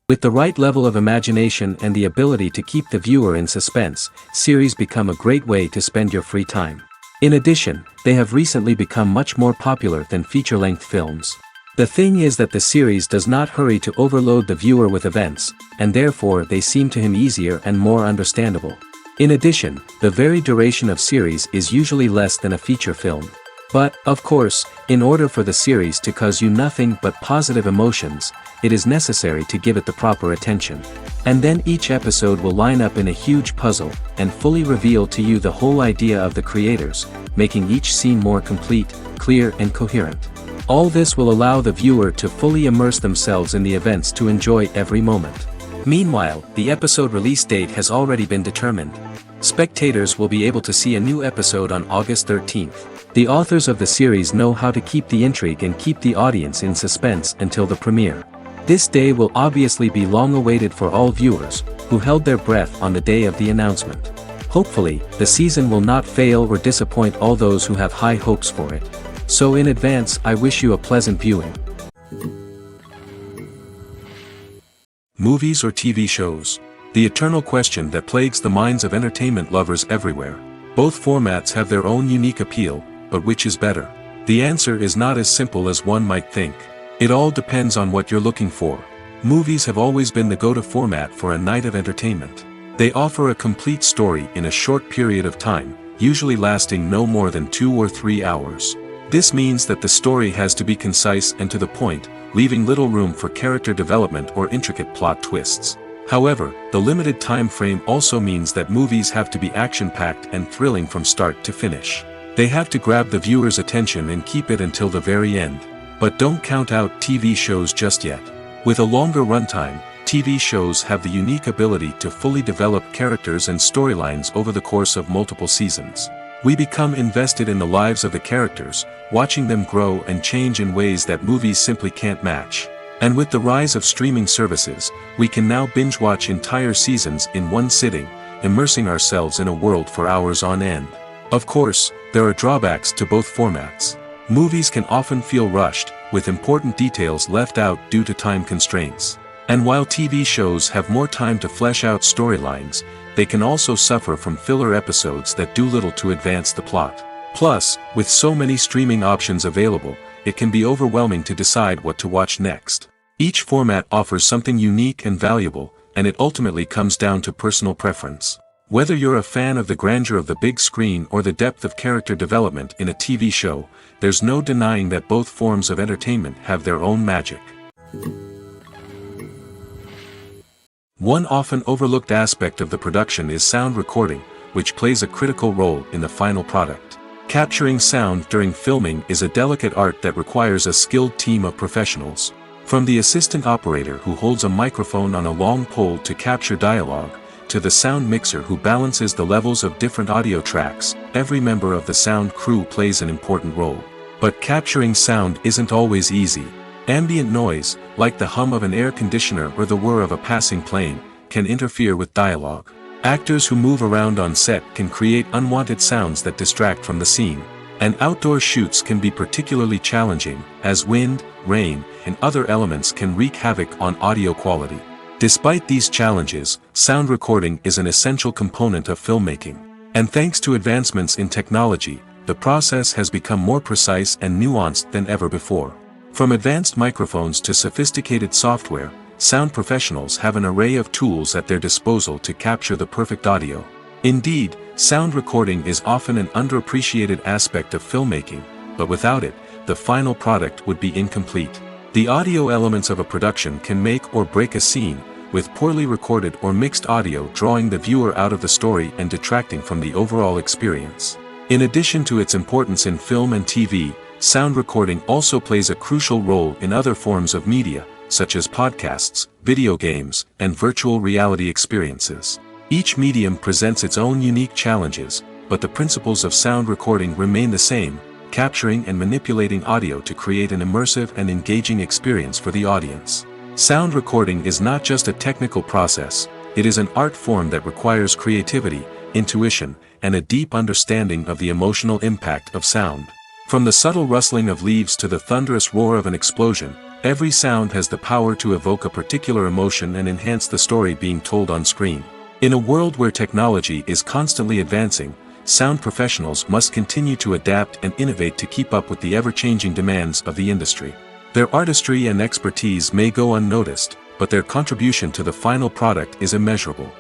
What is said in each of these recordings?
With the right level of imagination and the ability to keep the viewer in suspense, series become a great way to spend your free time. In addition, they have recently become much more popular than feature-length films. The thing is that the series does not hurry to overload the viewer with events, and therefore they seem to him easier and more understandable. In addition, the very duration of series is usually less than a feature film. But, of course, in order for the series to cause you nothing but positive emotions, it is necessary to give it the proper attention. And then each episode will line up in a huge puzzle, and fully reveal to you the whole idea of the creators, making each scene more complete, clear and coherent. All this will allow the viewer to fully immerse themselves in the events to enjoy every moment. Meanwhile, the episode release date has already been determined. Spectators will be able to see a new episode on August 13th. The authors of the series know how to keep the intrigue and keep the audience in suspense until the premiere. This day will obviously be long awaited for all viewers, who held their breath on the day of the announcement. Hopefully, the season will not fail or disappoint all those who have high hopes for it. So in advance, I wish you a pleasant viewing. Movies or TV shows? The eternal question that plagues the minds of entertainment lovers everywhere. Both formats have their own unique appeal, but which is better? The answer is not as simple as one might think. It all depends on what you're looking for. Movies have always been the go-to format for a night of entertainment. They offer a complete story in a short period of time, usually lasting no more than 2 or 3 hours. This means that the story has to be concise and to the point, leaving little room for character development or intricate plot twists. However, the limited time frame also means that movies have to be action-packed and thrilling from start to finish. They have to grab the viewer's attention and keep it until the very end. But don't count out TV shows just yet. With a longer runtime, TV shows have the unique ability to fully develop characters and storylines over the course of multiple seasons. We become invested in the lives of the characters, watching them grow and change in ways that movies simply can't match. And with the rise of streaming services, we can now binge-watch entire seasons in one sitting, immersing ourselves in a world for hours on end. Of course, there are drawbacks to both formats. Movies can often feel rushed, with important details left out due to time constraints. And while TV shows have more time to flesh out storylines, they can also suffer from filler episodes that do little to advance the plot. Plus, with so many streaming options available, it can be overwhelming to decide what to watch next. Each format offers something unique and valuable, and it ultimately comes down to personal preference. Whether you're a fan of the grandeur of the big screen or the depth of character development in a TV show, there's no denying that both forms of entertainment have their own magic. One often overlooked aspect of the production is sound recording, which plays a critical role in the final product. Capturing sound during filming is a delicate art that requires a skilled team of professionals. From the assistant operator who holds a microphone on a long pole to capture dialogue, to the sound mixer who balances the levels of different audio tracks, every member of the sound crew plays an important role. But capturing sound isn't always easy. Ambient noise, like the hum of an air conditioner or the whir of a passing plane, can interfere with dialogue. Actors who move around on set can create unwanted sounds that distract from the scene. And outdoor shoots can be particularly challenging, as wind, rain, and other elements can wreak havoc on audio quality. Despite these challenges, sound recording is an essential component of filmmaking. And thanks to advancements in technology, the process has become more precise and nuanced than ever before. From advanced microphones to sophisticated software, sound professionals have an array of tools at their disposal to capture the perfect audio. Indeed, sound recording is often an underappreciated aspect of filmmaking, but without it, the final product would be incomplete. The audio elements of a production can make or break a scene, with poorly recorded or mixed audio drawing the viewer out of the story and detracting from the overall experience. In addition to its importance in film and TV, sound recording also plays a crucial role in other forms of media, such as podcasts, video games, and virtual reality experiences. Each medium presents its own unique challenges, but the principles of sound recording remain the same, capturing and manipulating audio to create an immersive and engaging experience for the audience. Sound recording is not just a technical process, it is an art form that requires creativity, intuition, and a deep understanding of the emotional impact of sound. From the subtle rustling of leaves to the thunderous roar of an explosion, every sound has the power to evoke a particular emotion and enhance the story being told on screen. In a world where technology is constantly advancing, sound professionals must continue to adapt and innovate to keep up with the ever-changing demands of the industry. Their artistry and expertise may go unnoticed, but their contribution to the final product is immeasurable.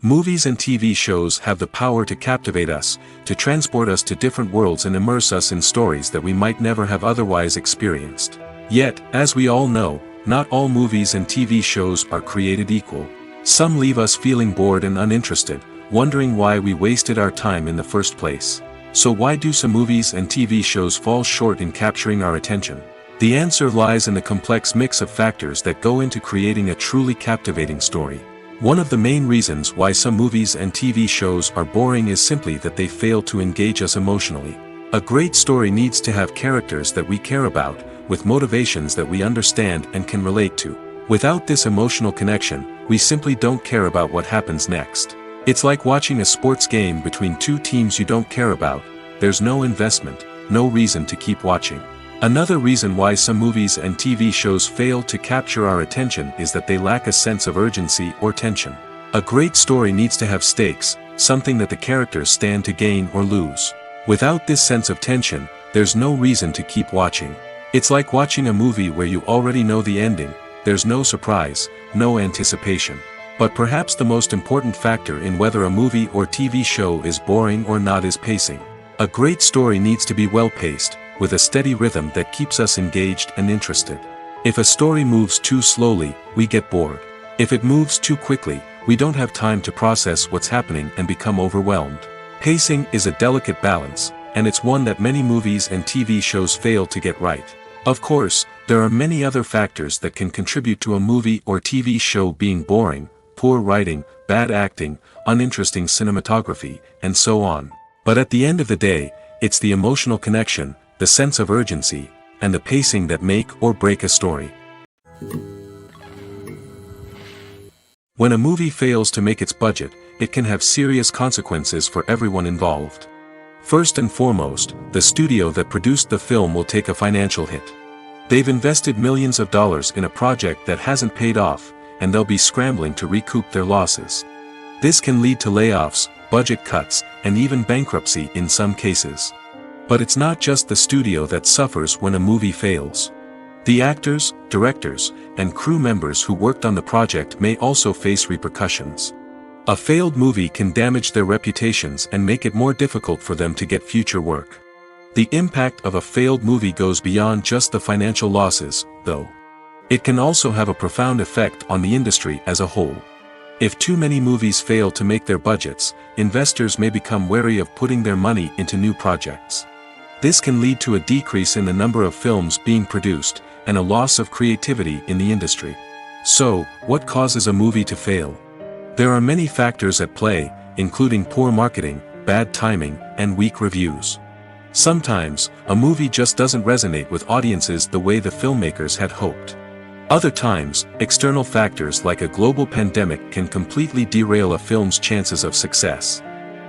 Movies and TV shows have the power to captivate us, to transport us to different worlds and immerse us in stories that we might never have otherwise experienced. Yet, as we all know, not all movies and TV shows are created equal. Some leave us feeling bored and uninterested, wondering why we wasted our time in the first place. So why do some movies and TV shows fall short in capturing our attention? The answer lies in the complex mix of factors that go into creating a truly captivating story. One of the main reasons why some movies and TV shows are boring is simply that they fail to engage us emotionally. A great story needs to have characters that we care about, with motivations that we understand and can relate to. Without this emotional connection, we simply don't care about what happens next. It's like watching a sports game between two teams you don't care about. There's no investment, no reason to keep watching. Another reason why some movies and TV shows fail to capture our attention is that they lack a sense of urgency or tension. A great story needs to have stakes, something that the characters stand to gain or lose. Without this sense of tension, there's no reason to keep watching. It's like watching a movie where you already know the ending. There's no surprise, no anticipation. But perhaps the most important factor in whether a movie or TV show is boring or not is pacing. A great story needs to be well-paced, with a steady rhythm that keeps us engaged and interested. If a story moves too slowly, we get bored. If it moves too quickly, we don't have time to process what's happening and become overwhelmed. Pacing is a delicate balance, and it's one that many movies and TV shows fail to get right. Of course, there are many other factors that can contribute to a movie or TV show being boring: poor writing, bad acting, uninteresting cinematography, and so on. But at the end of the day, it's the emotional connection, the sense of urgency, and the pacing that make or break a story. When a movie fails to make its budget, it can have serious consequences for everyone involved. First and foremost, the studio that produced the film will take a financial hit. They've invested millions of dollars in a project that hasn't paid off, and they'll be scrambling to recoup their losses. This can lead to layoffs, budget cuts, and even bankruptcy in some cases. But it's not just the studio that suffers when a movie fails. The actors, directors, and crew members who worked on the project may also face repercussions. A failed movie can damage their reputations and make it more difficult for them to get future work. The impact of a failed movie goes beyond just the financial losses, though. It can also have a profound effect on the industry as a whole. If too many movies fail to make their budgets, investors may become wary of putting their money into new projects. This can lead to a decrease in the number of films being produced, and a loss of creativity in the industry. So, what causes a movie to fail? There are many factors at play, including poor marketing, bad timing, and weak reviews. Sometimes, a movie just doesn't resonate with audiences the way the filmmakers had hoped. Other times, external factors like a global pandemic can completely derail a film's chances of success.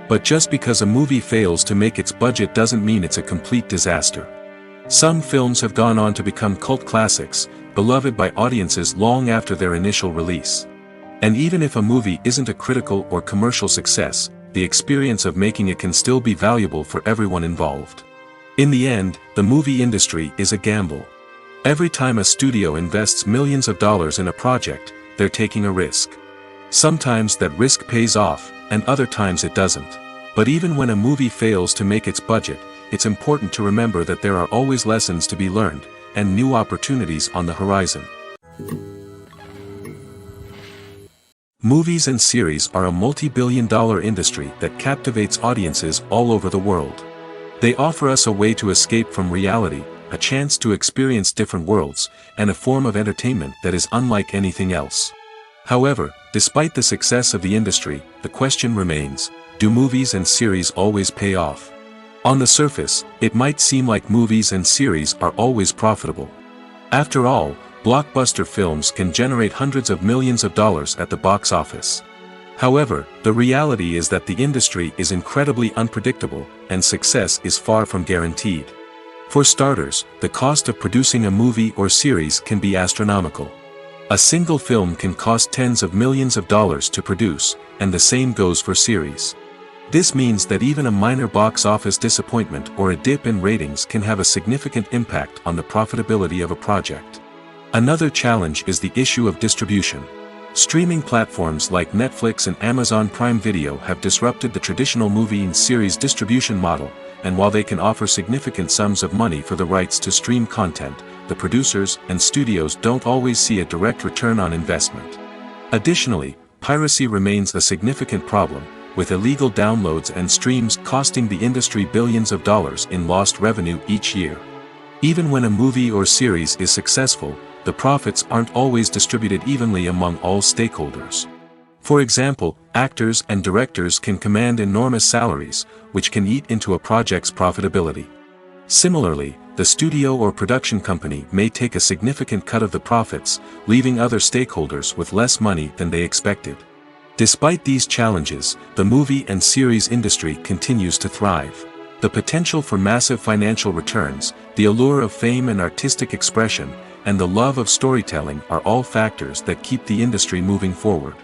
But just because a movie fails to make its budget doesn't mean it's a complete disaster. Some films have gone on to become cult classics, beloved by audiences long after their initial release. And even if a movie isn't a critical or commercial success, the experience of making it can still be valuable for everyone involved. In the end, the movie industry is a gamble. Every time a studio invests millions of dollars in a project, they're taking a risk. Sometimes that risk pays off, and other times it doesn't. But even when a movie fails to make its budget, it's important to remember that there are always lessons to be learned, and new opportunities on the horizon. Movies and series are a multi-billion-dollar industry that captivates audiences all over the world. They offer us a way to escape from reality, a chance to experience different worlds, and a form of entertainment that is unlike anything else. However, despite the success of the industry, the question remains, do movies and series always pay off? On the surface, it might seem like movies and series are always profitable. After all, blockbuster films can generate hundreds of millions of dollars at the box office. However, the reality is that the industry is incredibly unpredictable, and success is far from guaranteed. For starters, the cost of producing a movie or series can be astronomical. A single film can cost tens of millions of dollars to produce, and the same goes for series. This means that even a minor box office disappointment or a dip in ratings can have a significant impact on the profitability of a project. Another challenge is the issue of distribution. Streaming platforms like Netflix and Amazon Prime Video have disrupted the traditional movie and series distribution model, and while they can offer significant sums of money for the rights to stream content, the producers and studios don't always see a direct return on investment. Additionally, piracy remains a significant problem, with illegal downloads and streams costing the industry billions of dollars in lost revenue each year. Even when a movie or series is successful, the profits aren't always distributed evenly among all stakeholders. For example, actors and directors can command enormous salaries, which can eat into a project's profitability. Similarly, the studio or production company may take a significant cut of the profits, leaving other stakeholders with less money than they expected. Despite these challenges, the movie and series industry continues to thrive. The potential for massive financial returns, the allure of fame and artistic expression, and the love of storytelling are all factors that keep the industry moving forward.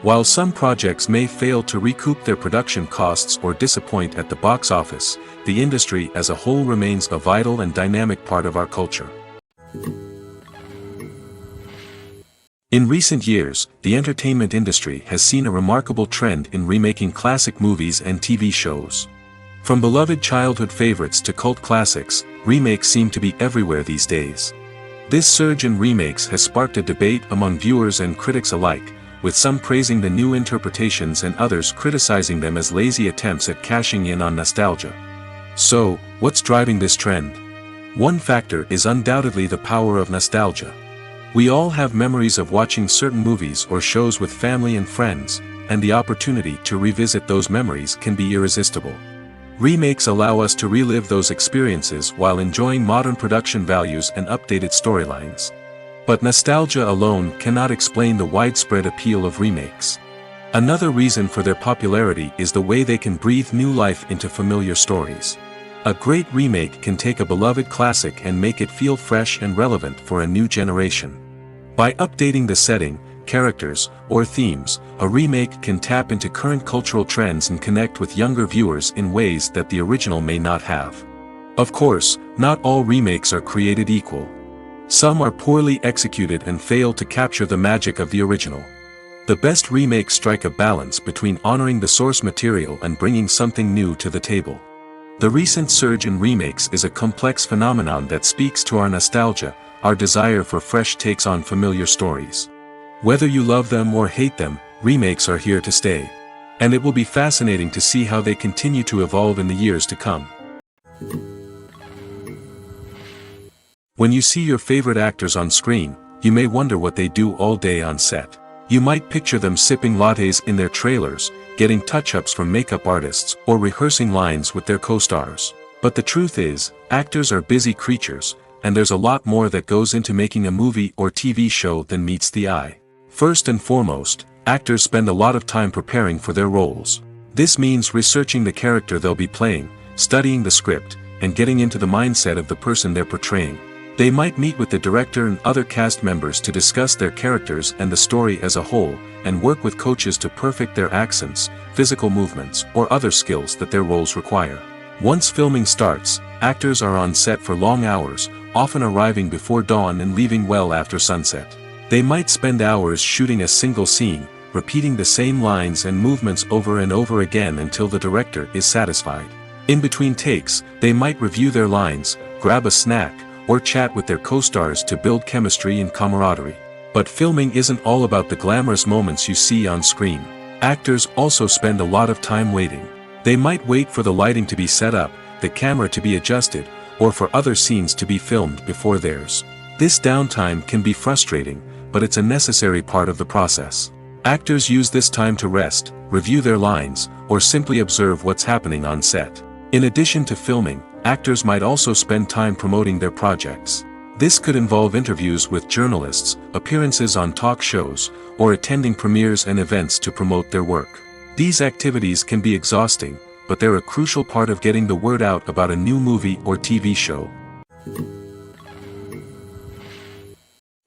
While some projects may fail to recoup their production costs or disappoint at the box office, the industry as a whole remains a vital and dynamic part of our culture. In recent years, the entertainment industry has seen a remarkable trend in remaking classic movies and TV shows. From beloved childhood favorites to cult classics, remakes seem to be everywhere these days. This surge in remakes has sparked a debate among viewers and critics alike, with some praising the new interpretations and others criticizing them as lazy attempts at cashing in on nostalgia. So, what's driving this trend? One factor is undoubtedly the power of nostalgia. We all have memories of watching certain movies or shows with family and friends, and the opportunity to revisit those memories can be irresistible. Remakes allow us to relive those experiences while enjoying modern production values and updated storylines. But nostalgia alone cannot explain the widespread appeal of remakes. Another reason for their popularity is the way they can breathe new life into familiar stories. A great remake can take a beloved classic and make it feel fresh and relevant for a new generation. By updating the setting, characters, or themes, a remake can tap into current cultural trends and connect with younger viewers in ways that the original may not have. Of course, not all remakes are created equal. Some are poorly executed and fail to capture the magic of the original. The best remakes strike a balance between honoring the source material and bringing something new to the table. The recent surge in remakes is a complex phenomenon that speaks to our nostalgia, our desire for fresh takes on familiar stories. Whether you love them or hate them, remakes are here to stay. And it will be fascinating to see how they continue to evolve in the years to come. When you see your favorite actors on screen, you may wonder what they do all day on set. You might picture them sipping lattes in their trailers, getting touch-ups from makeup artists, or rehearsing lines with their co-stars. But the truth is, actors are busy creatures, and there's a lot more that goes into making a movie or TV show than meets the eye. First and foremost, actors spend a lot of time preparing for their roles. This means researching the character they'll be playing, studying the script, and getting into the mindset of the person they're portraying. They might meet with the director and other cast members to discuss their characters and the story as a whole, and work with coaches to perfect their accents, physical movements, or other skills that their roles require. Once filming starts, actors are on set for long hours, often arriving before dawn and leaving well after sunset. They might spend hours shooting a single scene, repeating the same lines and movements over and over again until the director is satisfied. In between takes, they might review their lines, grab a snack, or chat with their co-stars to build chemistry and camaraderie. But filming isn't all about the glamorous moments you see on screen. Actors also spend a lot of time waiting. They might wait for the lighting to be set up, the camera to be adjusted, or for other scenes to be filmed before theirs. This downtime can be frustrating, but it's a necessary part of the process. Actors use this time to rest, review their lines, or simply observe what's happening on set. In addition to filming, actors might also spend time promoting their projects. This could involve interviews with journalists, appearances on talk shows, or attending premieres and events to promote their work. These activities can be exhausting, but they're a crucial part of getting the word out about a new movie or TV show.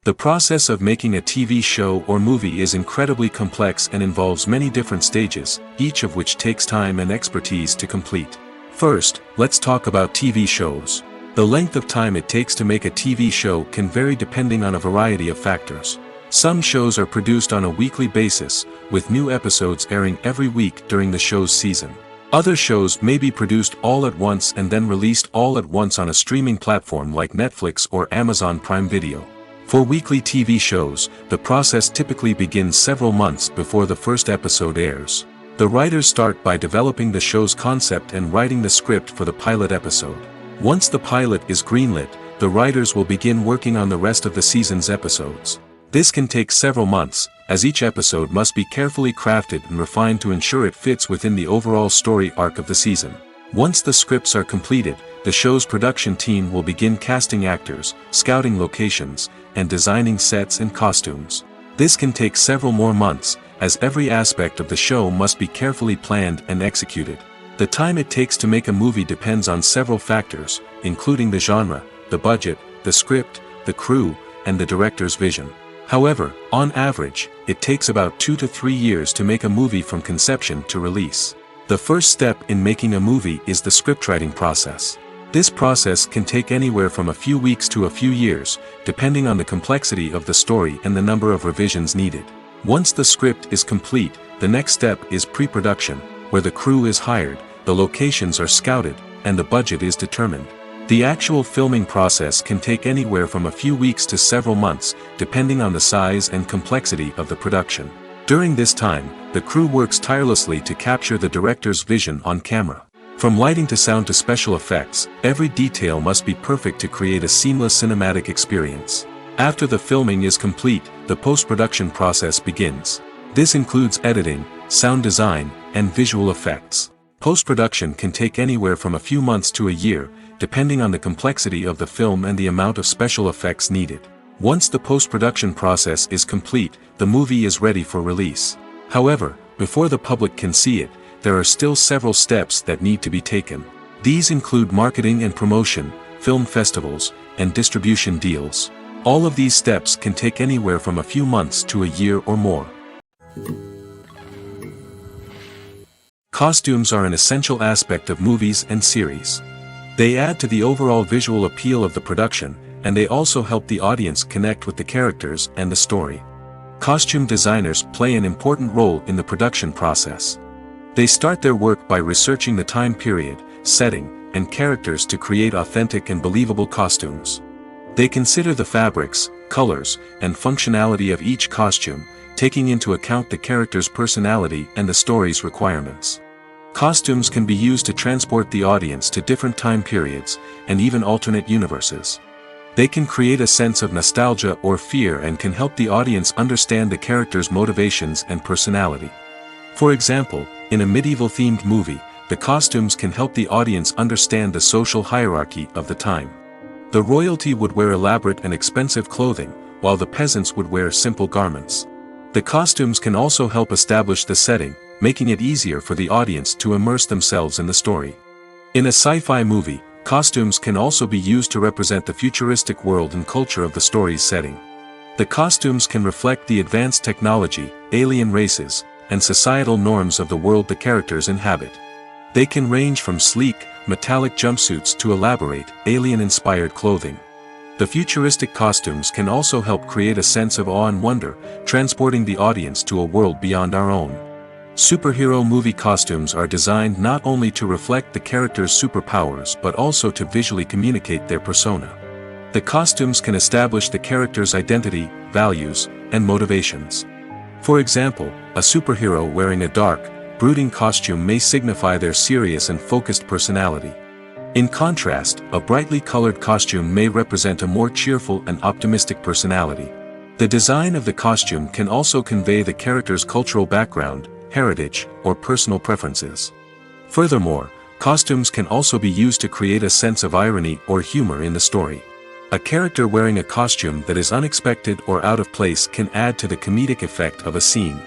The process of making a TV show or movie is incredibly complex and involves many different stages, each of which takes time and expertise to complete. First, let's talk about TV shows. The length of time it takes to make a TV show can vary depending on a variety of factors. Some shows are produced on a weekly basis, with new episodes airing every week during the show's season. Other shows may be produced all at once and then released all at once on a streaming platform like Netflix or Amazon Prime Video. For weekly TV shows, the process typically begins several months before the first episode airs. The writers start by developing the show's concept and writing the script for the pilot episode. Once the pilot is greenlit, the writers will begin working on the rest of the season's episodes. This can take several months, as each episode must be carefully crafted and refined to ensure it fits within the overall story arc of the season. Once the scripts are completed, the show's production team will begin casting actors, scouting locations, and designing sets and costumes. This can take several more months, as every aspect of the show must be carefully planned and executed. The time it takes to make a movie depends on several factors, including the genre, the budget, the script, the crew, and the director's vision. However, on average, it takes about 2 to 3 years to make a movie from conception to release. The first step in making a movie is the scriptwriting process. This process can take anywhere from a few weeks to a few years, depending on the complexity of the story and the number of revisions needed. Once the script is complete, the next step is pre-production, where the crew is hired, the locations are scouted, and the budget is determined. The actual filming process can take anywhere from a few weeks to several months, depending on the size and complexity of the production. During this time, the crew works tirelessly to capture the director's vision on camera. From lighting to sound to special effects, every detail must be perfect to create a seamless cinematic experience. After the filming is complete, the post-production process begins. This includes editing, sound design, and visual effects. Post-production can take anywhere from a few months to a year, depending on the complexity of the film and the amount of special effects needed. Once the post-production process is complete, the movie is ready for release. However, before the public can see it, there are still several steps that need to be taken. These include marketing and promotion, film festivals, and distribution deals. All of these steps can take anywhere from a few months to a year or more. Costumes are an essential aspect of movies and series. They add to the overall visual appeal of the production, and they also help the audience connect with the characters and the story. Costume designers play an important role in the production process. They start their work by researching the time period, setting, and characters to create authentic and believable costumes. They consider the fabrics, colors, and functionality of each costume, taking into account the character's personality and the story's requirements. Costumes can be used to transport the audience to different time periods, and even alternate universes. They can create a sense of nostalgia or fear and can help the audience understand the character's motivations and personality. For example, in a medieval-themed movie, the costumes can help the audience understand the social hierarchy of the time. The royalty would wear elaborate and expensive clothing, while the peasants would wear simple garments. The costumes can also help establish the setting, making it easier for the audience to immerse themselves in the story. In a sci-fi movie, costumes can also be used to represent the futuristic world and culture of the story's setting. The costumes can reflect the advanced technology, alien races, and societal norms of the world the characters inhabit. They can range from sleek, metallic jumpsuits to elaborate, alien-inspired clothing. The futuristic costumes can also help create a sense of awe and wonder, transporting the audience to a world beyond our own. Superhero movie costumes are designed not only to reflect the character's superpowers but also to visually communicate their persona. The costumes can establish the character's identity, values, and motivations. For example, a superhero wearing a dark, brooding costume may signify their serious and focused personality. In contrast, a brightly colored costume may represent a more cheerful and optimistic personality. The design of the costume can also convey the character's cultural background, heritage, or personal preferences. Furthermore, costumes can also be used to create a sense of irony or humor in the story. A character wearing a costume that is unexpected or out of place can add to the comedic effect of a scene.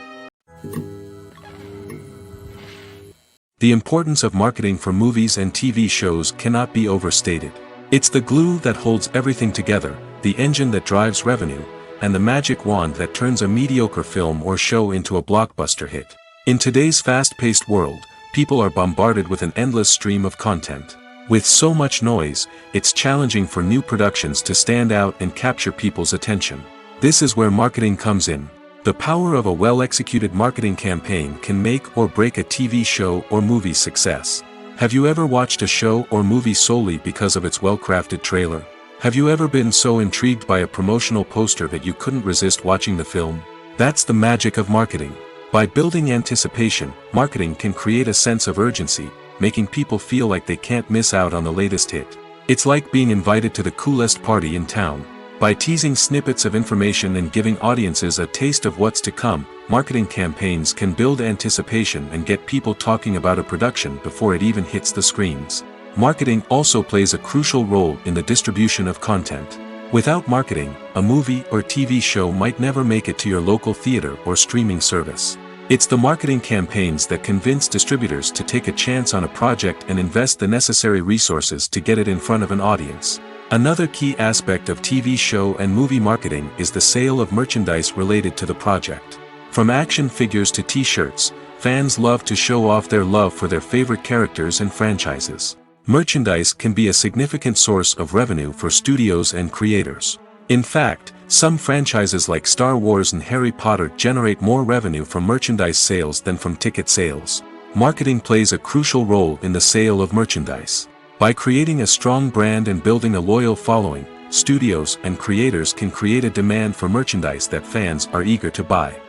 The importance of marketing for movies and TV shows cannot be overstated. It's the glue that holds everything together, the engine that drives revenue, and the magic wand that turns a mediocre film or show into a blockbuster hit. In today's fast-paced world, people are bombarded with an endless stream of content. With so much noise, it's challenging for new productions to stand out and capture people's attention. This is where marketing comes in. The power of a well-executed marketing campaign can make or break a TV show or movie's success. Have you ever watched a show or movie solely because of its well-crafted trailer? Have you ever been so intrigued by a promotional poster that you couldn't resist watching the film? That's the magic of marketing. By building anticipation, marketing can create a sense of urgency, making people feel like they can't miss out on the latest hit. It's like being invited to the coolest party in town. By teasing snippets of information and giving audiences a taste of what's to come, marketing campaigns can build anticipation and get people talking about a production before it even hits the screens. Marketing also plays a crucial role in the distribution of content. Without marketing, a movie or TV show might never make it to your local theater or streaming service. It's the marketing campaigns that convince distributors to take a chance on a project and invest the necessary resources to get it in front of an audience. Another key aspect of TV show and movie marketing is the sale of merchandise related to the project. From action figures to t-shirts, fans love to show off their love for their favorite characters and franchises. Merchandise can be a significant source of revenue for studios and creators. In fact, some franchises like Star Wars and Harry Potter generate more revenue from merchandise sales than from ticket sales. Marketing plays a crucial role in the sale of merchandise. By creating a strong brand and building a loyal following, studios and creators can create a demand for merchandise that fans are eager to buy.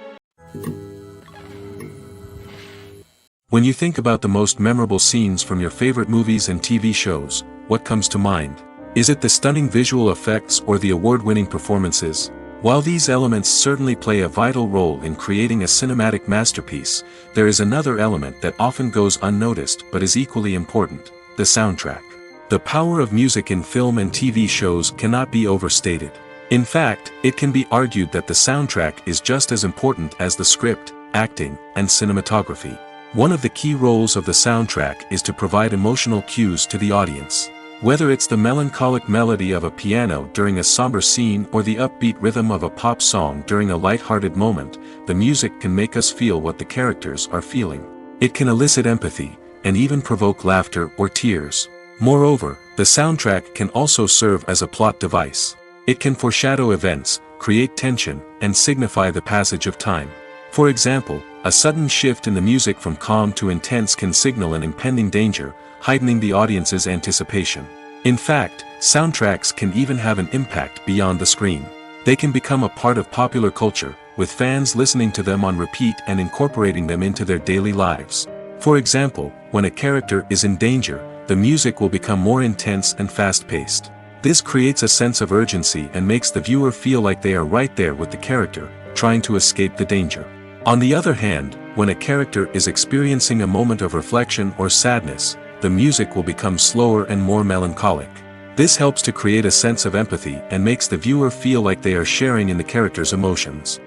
When you think about the most memorable scenes from your favorite movies and TV shows, what comes to mind? Is it the stunning visual effects or the award-winning performances? While these elements certainly play a vital role in creating a cinematic masterpiece, there is another element that often goes unnoticed but is equally important: the soundtrack. The power of music in film and TV shows cannot be overstated. In fact, it can be argued that the soundtrack is just as important as the script, acting, and cinematography. One of the key roles of the soundtrack is to provide emotional cues to the audience. Whether it's the melancholic melody of a piano during a somber scene or the upbeat rhythm of a pop song during a light-hearted moment, the music can make us feel what the characters are feeling. It can elicit empathy, and even provoke laughter or tears. Moreover, the soundtrack can also serve as a plot device. It can foreshadow events, create tension, and signify the passage of time. For example, a sudden shift in the music from calm to intense can signal an impending danger, heightening the audience's anticipation. In fact, soundtracks can even have an impact beyond the screen. They can become a part of popular culture, with fans listening to them on repeat and incorporating them into their daily lives. For example, when a character is in danger, the music will become more intense and fast-paced. This creates a sense of urgency and makes the viewer feel like they are right there with the character, trying to escape the danger. On the other hand, when a character is experiencing a moment of reflection or sadness, the music will become slower and more melancholic. This helps to create a sense of empathy and makes the viewer feel like they are sharing in the character's emotions.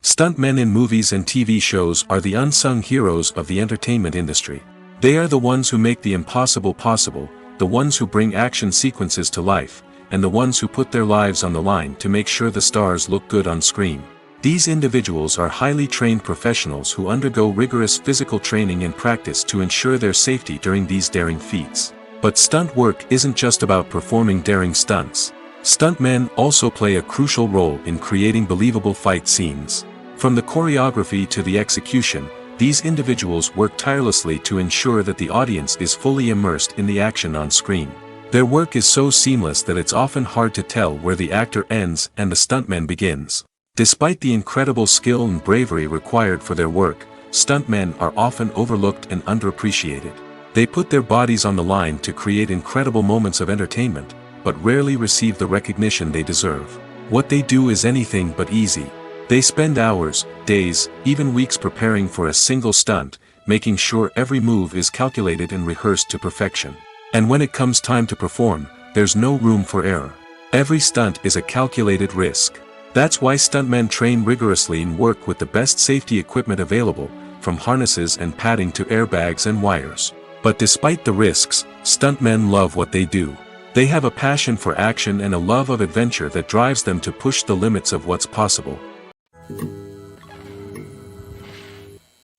Stuntmen in movies and TV shows are the unsung heroes of the entertainment industry. They are the ones who make the impossible possible, the ones who bring action sequences to life, and the ones who put their lives on the line to make sure the stars look good on screen. These individuals are highly trained professionals who undergo rigorous physical training and practice to ensure their safety during these daring feats. But stunt work isn't just about performing daring stunts. Stuntmen also play a crucial role in creating believable fight scenes. From the choreography to the execution, these individuals work tirelessly to ensure that the audience is fully immersed in the action on screen. Their work is so seamless that it's often hard to tell where the actor ends and the stuntman begins. Despite the incredible skill and bravery required for their work, stuntmen are often overlooked and underappreciated. They put their bodies on the line to create incredible moments of entertainment, but rarely receive the recognition they deserve. What they do is anything but easy. They spend hours, days, even weeks preparing for a single stunt, making sure every move is calculated and rehearsed to perfection. And when it comes time to perform, there's no room for error. Every stunt is a calculated risk. That's why stuntmen train rigorously and work with the best safety equipment available, from harnesses and padding to airbags and wires. But despite the risks, stuntmen love what they do. They have a passion for action and a love of adventure that drives them to push the limits of what's possible.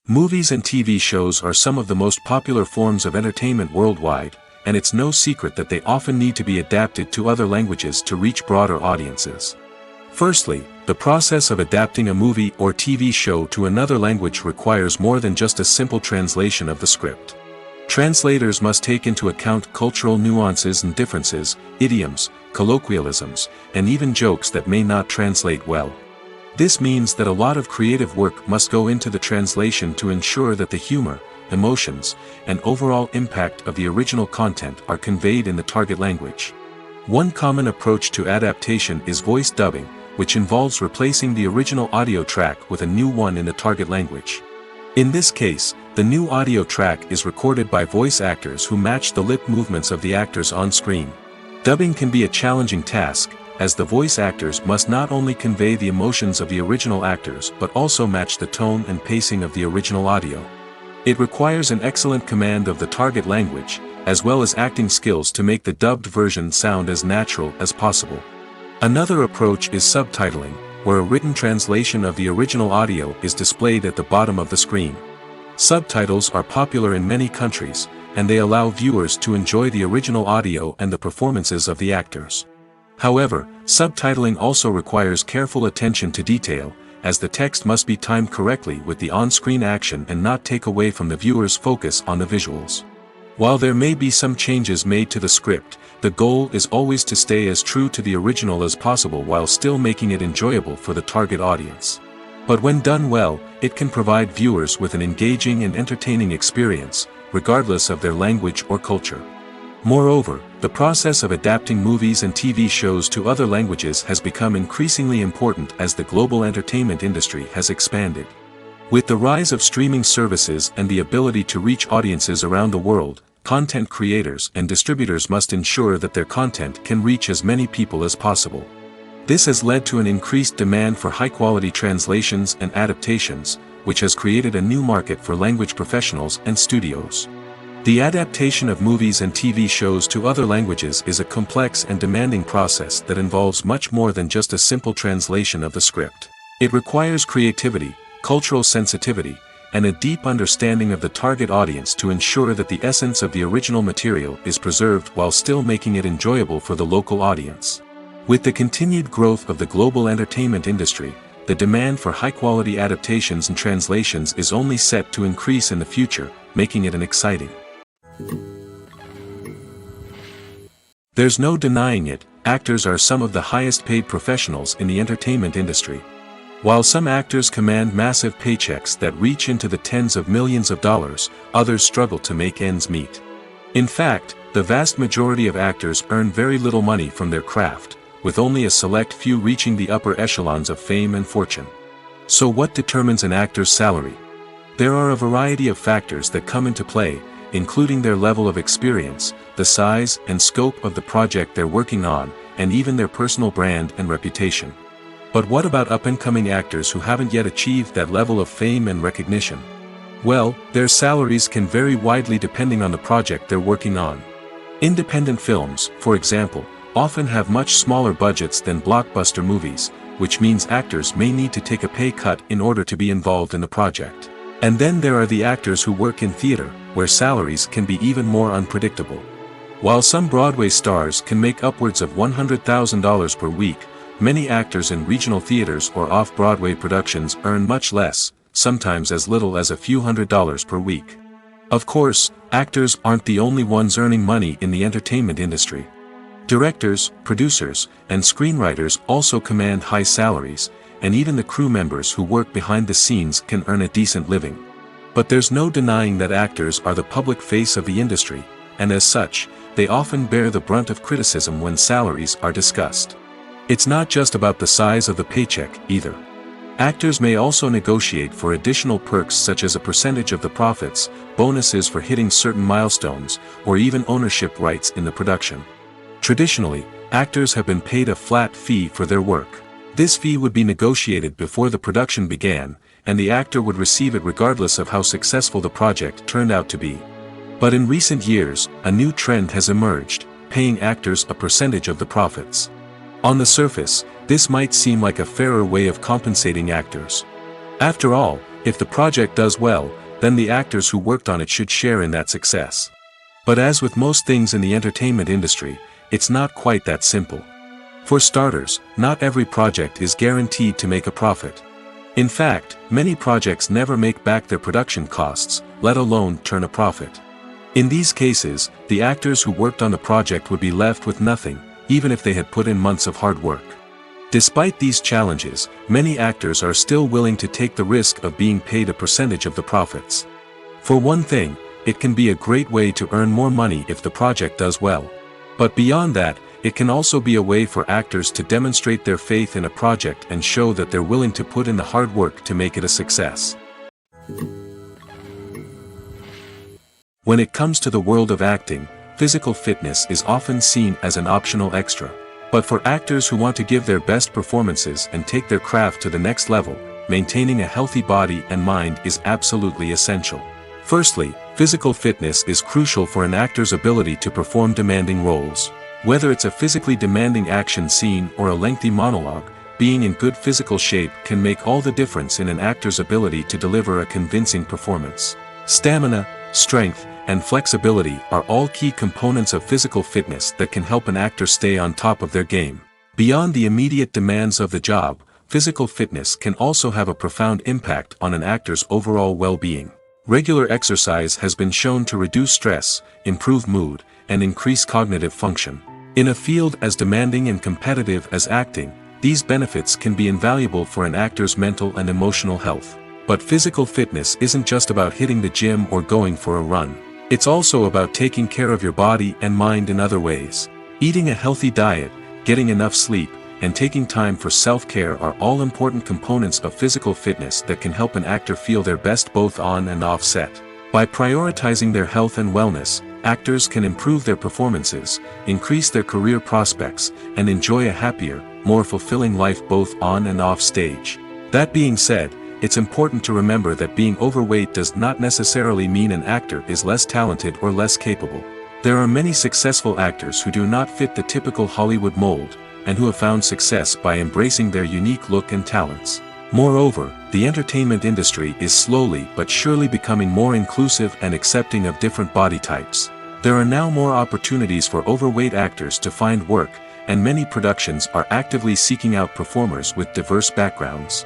Movies and TV shows are some of the most popular forms of entertainment worldwide, and it's no secret that they often need to be adapted to other languages to reach broader audiences. Firstly, the process of adapting a movie or TV show to another language requires more than just a simple translation of the script. Translators must take into account cultural nuances and differences, idioms, colloquialisms, and even jokes that may not translate well. This means that a lot of creative work must go into the translation to ensure that the humor, emotions, and overall impact of the original content are conveyed in the target language. One common approach to adaptation is voice dubbing, which involves replacing the original audio track with a new one in the target language. In this case, the new audio track is recorded by voice actors who match the lip movements of the actors on screen. Dubbing can be a challenging task, as the voice actors must not only convey the emotions of the original actors but also match the tone and pacing of the original audio. It requires an excellent command of the target language, as well as acting skills to make the dubbed version sound as natural as possible. Another approach is subtitling, where a written translation of the original audio is displayed at the bottom of the screen. Subtitles are popular in many countries, and they allow viewers to enjoy the original audio and the performances of the actors. However, subtitling also requires careful attention to detail, as the text must be timed correctly with the on-screen action and not take away from the viewer's focus on the visuals. While there may be some changes made to the script, the goal is always to stay as true to the original as possible while still making it enjoyable for the target audience. But when done well, it can provide viewers with an engaging and entertaining experience, regardless of their language or culture. Moreover, the process of adapting movies and TV shows to other languages has become increasingly important as the global entertainment industry has expanded. With the rise of streaming services and the ability to reach audiences around the world, content creators and distributors must ensure that their content can reach as many people as possible. This has led to an increased demand for high-quality translations and adaptations, which has created a new market for language professionals and studios. The adaptation of movies and TV shows to other languages is a complex and demanding process that involves much more than just a simple translation of the script. It requires creativity, cultural sensitivity, and a deep understanding of the target audience to ensure that the essence of the original material is preserved while still making it enjoyable for the local audience. With the continued growth of the global entertainment industry, the demand for high-quality adaptations and translations is only set to increase in the future, making it exciting. There's no denying it, actors are some of the highest-paid professionals in the entertainment industry. While some actors command massive paychecks that reach into the tens of millions of dollars, others struggle to make ends meet. In fact, the vast majority of actors earn very little money from their craft, with only a select few reaching the upper echelons of fame and fortune. So what determines an actor's salary? There are a variety of factors that come into play, including their level of experience, the size and scope of the project they're working on, and even their personal brand and reputation. But what about up-and-coming actors who haven't yet achieved that level of fame and recognition? Well, their salaries can vary widely depending on the project they're working on. Independent films, for example, often have much smaller budgets than blockbuster movies, which means actors may need to take a pay cut in order to be involved in the project. And then there are the actors who work in theater, where salaries can be even more unpredictable. While some Broadway stars can make upwards of $100,000 per week, many actors in regional theaters or off-Broadway productions earn much less, sometimes as little as a few $100s per week. Of course, actors aren't the only ones earning money in the entertainment industry. Directors, producers, and screenwriters also command high salaries, and even the crew members who work behind the scenes can earn a decent living. But there's no denying that actors are the public face of the industry, and as such, they often bear the brunt of criticism when salaries are discussed. It's not just about the size of the paycheck, either. Actors may also negotiate for additional perks such as a percentage of the profits, bonuses for hitting certain milestones, or even ownership rights in the production. Traditionally, actors have been paid a flat fee for their work. This fee would be negotiated before the production began, and the actor would receive it regardless of how successful the project turned out to be. But in recent years, a new trend has emerged, paying actors a percentage of the profits. On the surface, this might seem like a fairer way of compensating actors. After all, if the project does well, then the actors who worked on it should share in that success. But as with most things in the entertainment industry, it's not quite that simple. For starters, not every project is guaranteed to make a profit. In fact, many projects never make back their production costs, let alone turn a profit. In these cases, the actors who worked on the project would be left with nothing, even if they had put in months of hard work. Despite these challenges, many actors are still willing to take the risk of being paid a percentage of the profits. For one thing, it can be a great way to earn more money if the project does well. But beyond that, it can also be a way for actors to demonstrate their faith in a project and show that they're willing to put in the hard work to make it a success. When it comes to the world of acting, physical fitness is often seen as an optional extra. But for actors who want to give their best performances and take their craft to the next level, maintaining a healthy body and mind is absolutely essential. Firstly, physical fitness is crucial for an actor's ability to perform demanding roles. Whether it's a physically demanding action scene or a lengthy monologue, being in good physical shape can make all the difference in an actor's ability to deliver a convincing performance. Stamina, strength, and flexibility are all key components of physical fitness that can help an actor stay on top of their game. Beyond the immediate demands of the job, physical fitness can also have a profound impact on an actor's overall well-being. Regular exercise has been shown to reduce stress, improve mood, and increase cognitive function. In a field as demanding and competitive as acting, these benefits can be invaluable for an actor's mental and emotional health. But physical fitness isn't just about hitting the gym or going for a run. It's also about taking care of your body and mind in other ways. Eating a healthy diet, getting enough sleep, and taking time for self-care are all important components of physical fitness that can help an actor feel their best both on and off set. By prioritizing their health and wellness, actors can improve their performances, increase their career prospects, and enjoy a happier, more fulfilling life both on and off stage. That being said, it's important to remember that being overweight does not necessarily mean an actor is less talented or less capable. There are many successful actors who do not fit the typical Hollywood mold, and who have found success by embracing their unique look and talents. Moreover, the entertainment industry is slowly but surely becoming more inclusive and accepting of different body types. There are now more opportunities for overweight actors to find work, and many productions are actively seeking out performers with diverse backgrounds.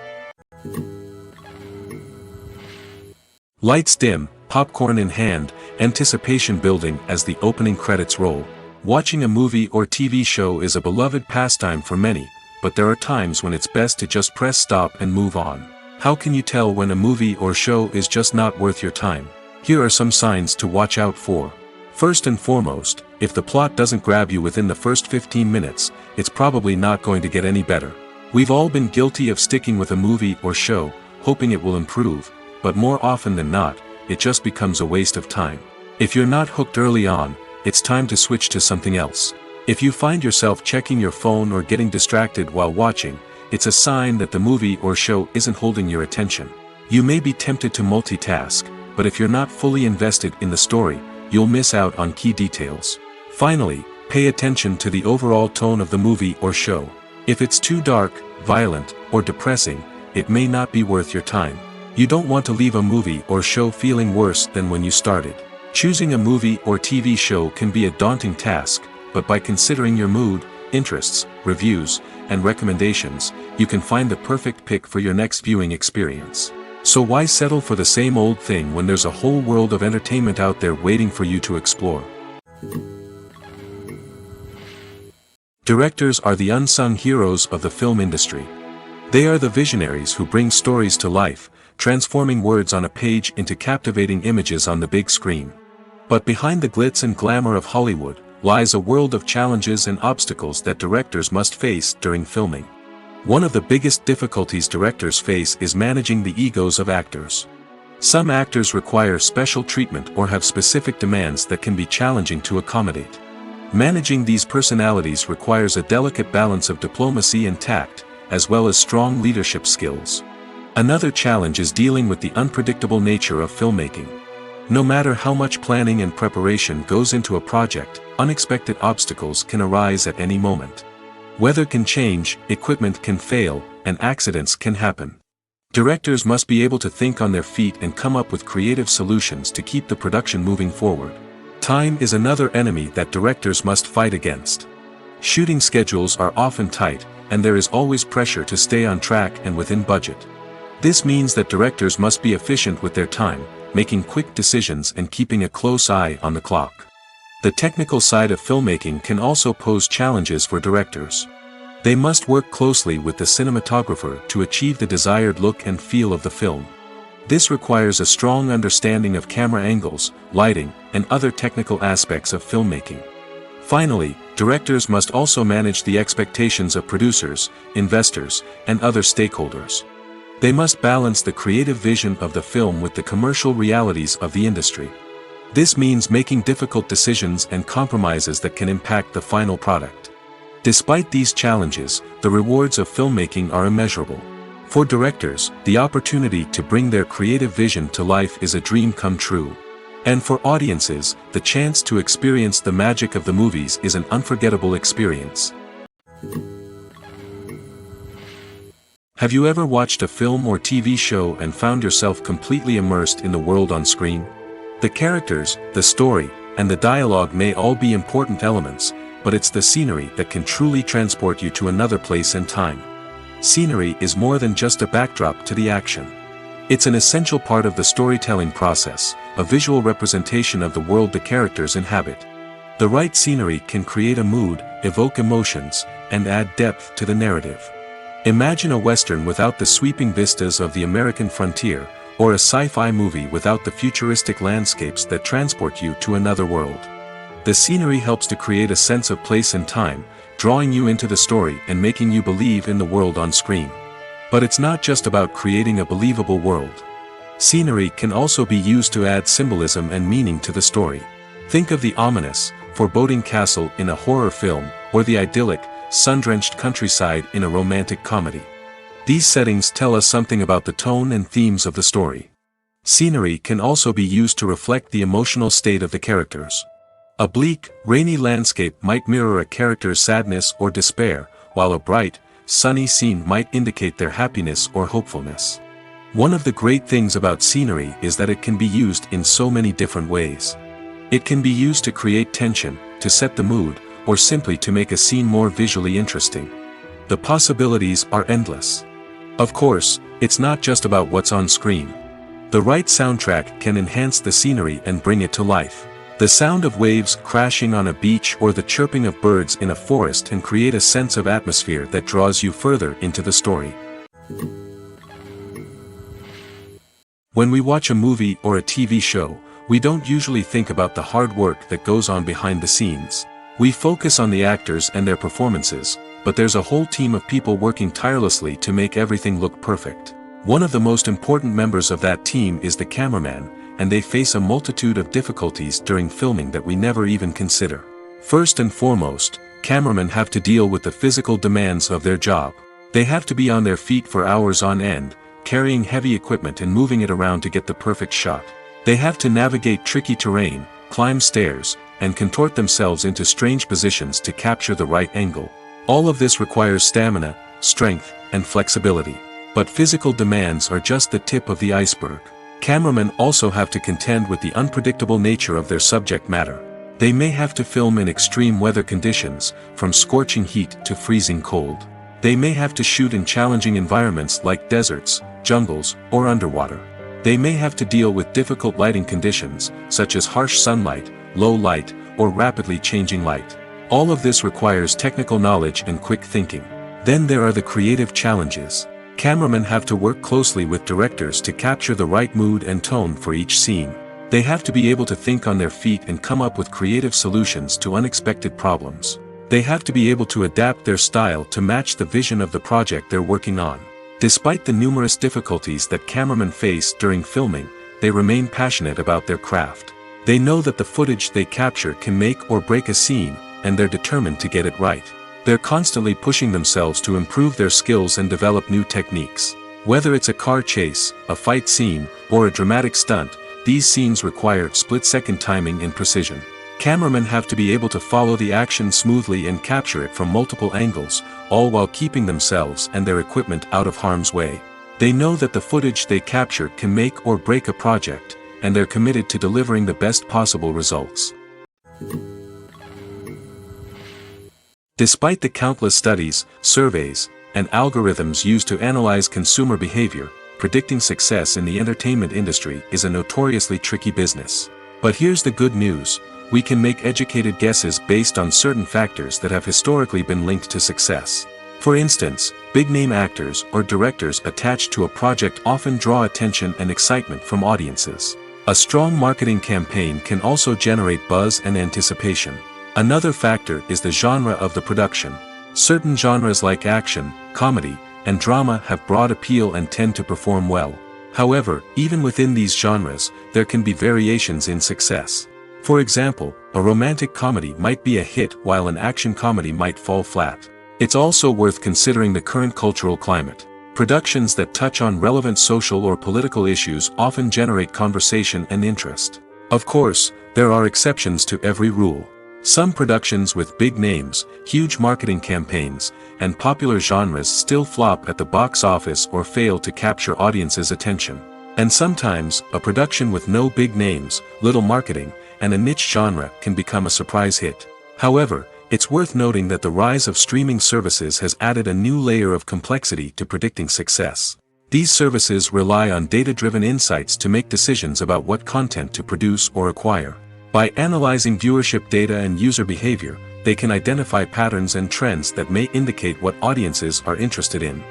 Lights dim, popcorn in hand, anticipation building as the opening credits roll. Watching a movie or TV show is a beloved pastime for many, but there are times when it's best to just press stop and move on. How can you tell when a movie or show is just not worth your time? Here are some signs to watch out for. First and foremost, if the plot doesn't grab you within the first 15 minutes, it's probably not going to get any better. We've all been guilty of sticking with a movie or show, hoping it will improve, but more often than not, it just becomes a waste of time. If you're not hooked early on, it's time to switch to something else. If you find yourself checking your phone or getting distracted while watching, it's a sign that the movie or show isn't holding your attention. You may be tempted to multitask, but if you're not fully invested in the story, you'll miss out on key details. Finally, pay attention to the overall tone of the movie or show. If it's too dark, violent, or depressing, it may not be worth your time. You don't want to leave a movie or show feeling worse than when you started. Choosing a movie or TV show can be a daunting task, but by considering your mood, interests, reviews, and recommendations, you can find the perfect pick for your next viewing experience. So why settle for the same old thing when there's a whole world of entertainment out there waiting for you to explore? Directors are the unsung heroes of the film industry. They are the visionaries who bring stories to life, transforming words on a page into captivating images on the big screen. But behind the glitz and glamour of Hollywood lies a world of challenges and obstacles that directors must face during filming. One of the biggest difficulties directors face is managing the egos of actors. Some actors require special treatment or have specific demands that can be challenging to accommodate. Managing these personalities requires a delicate balance of diplomacy and tact, as well as strong leadership skills. Another challenge is dealing with the unpredictable nature of filmmaking. No matter how much planning and preparation goes into a project, unexpected obstacles can arise at any moment. Weather can change, equipment can fail, and accidents can happen. Directors must be able to think on their feet and come up with creative solutions to keep the production moving forward. Time is another enemy that directors must fight against. Shooting schedules are often tight, and there is always pressure to stay on track and within budget. This means that directors must be efficient with their time, making quick decisions and keeping a close eye on the clock. The technical side of filmmaking can also pose challenges for directors. They must work closely with the cinematographer to achieve the desired look and feel of the film. This requires a strong understanding of camera angles, lighting, and other technical aspects of filmmaking. Finally, directors must also manage the expectations of producers, investors, and other stakeholders. They must balance the creative vision of the film with the commercial realities of the industry. This means making difficult decisions and compromises that can impact the final product. Despite these challenges, the rewards of filmmaking are immeasurable. For directors, the opportunity to bring their creative vision to life is a dream come true. And for audiences, the chance to experience the magic of the movies is an unforgettable experience. Have you ever watched a film or TV show and found yourself completely immersed in the world on screen? The characters, the story, and the dialogue may all be important elements, but it's the scenery that can truly transport you to another place and time. Scenery is more than just a backdrop to the action. It's an essential part of the storytelling process, a visual representation of the world the characters inhabit. The right scenery can create a mood, evoke emotions, and add depth to the narrative. Imagine a Western without the sweeping vistas of the American frontier, or a sci-fi movie without the futuristic landscapes that transport you to another world. The scenery helps to create a sense of place and time, drawing you into the story and making you believe in the world on screen. But it's not just about creating a believable world. Scenery can also be used to add symbolism and meaning to the story. Think of the ominous, foreboding castle in a horror film, or the idyllic, sun-drenched countryside in a romantic comedy. These settings tell us something about the tone and themes of the story. Scenery can also be used to reflect the emotional state of the characters. A bleak, rainy landscape might mirror a character's sadness or despair, while a bright, sunny scene might indicate their happiness or hopefulness. One of the great things about scenery is that it can be used in so many different ways. It can be used to create tension, to set the mood, or simply to make a scene more visually interesting. The possibilities are endless. Of course, it's not just about what's on screen. The right soundtrack can enhance the scenery and bring it to life. The sound of waves crashing on a beach or the chirping of birds in a forest can create a sense of atmosphere that draws you further into the story. When we watch a movie or a TV show, we don't usually think about the hard work that goes on behind the scenes. We focus on the actors and their performances, but there's a whole team of people working tirelessly to make everything look perfect. One of the most important members of that team is the cameraman, and they face a multitude of difficulties during filming that we never even consider. First and foremost, cameramen have to deal with the physical demands of their job. They have to be on their feet for hours on end, carrying heavy equipment and moving it around to get the perfect shot. They have to navigate tricky terrain, climb stairs, and contort themselves into strange positions to capture the right angle. All of this requires stamina, strength, and flexibility. But physical demands are just the tip of the iceberg. Cameramen also have to contend with the unpredictable nature of their subject matter. They may have to film in extreme weather conditions, from scorching heat to freezing cold. They may have to shoot in challenging environments like deserts, jungles, or underwater. They may have to deal with difficult lighting conditions, such as harsh sunlight, low light, or rapidly changing light. All of this requires technical knowledge and quick thinking. Then there are the creative challenges. Cameramen have to work closely with directors to capture the right mood and tone for each scene. They have to be able to think on their feet and come up with creative solutions to unexpected problems. They have to be able to adapt their style to match the vision of the project they're working on. Despite the numerous difficulties that cameramen face during filming, they remain passionate about their craft. They know that the footage they capture can make or break a scene, and they're determined to get it right. They're constantly pushing themselves to improve their skills and develop new techniques. Whether it's a car chase, a fight scene, or a dramatic stunt, these scenes require split-second timing and precision. Cameramen have to be able to follow the action smoothly and capture it from multiple angles, all while keeping themselves and their equipment out of harm's way. They know that the footage they capture can make or break a project, and they're committed to delivering the best possible results. Despite the countless studies, surveys, and algorithms used to analyze consumer behavior, predicting success in the entertainment industry is a notoriously tricky business. But here's the good news: we can make educated guesses based on certain factors that have historically been linked to success. For instance, big-name actors or directors attached to a project often draw attention and excitement from audiences. A strong marketing campaign can also generate buzz and anticipation. Another factor is the genre of the production. Certain genres like action, comedy, and drama have broad appeal and tend to perform well. However, even within these genres, there can be variations in success. For example, a romantic comedy might be a hit while an action comedy might fall flat. It's also worth considering the current cultural climate. Productions that touch on relevant social or political issues often generate conversation and interest. Of course, there are exceptions to every rule. Some productions with big names, huge marketing campaigns, and popular genres still flop at the box office or fail to capture audiences' attention. And sometimes, a production with no big names, little marketing, and a niche genre can become a surprise hit. However, it's worth noting that the rise of streaming services has added a new layer of complexity to predicting success. These services rely on data-driven insights to make decisions about what content to produce or acquire. By analyzing viewership data and user behavior, they can identify patterns and trends that may indicate what audiences are interested in.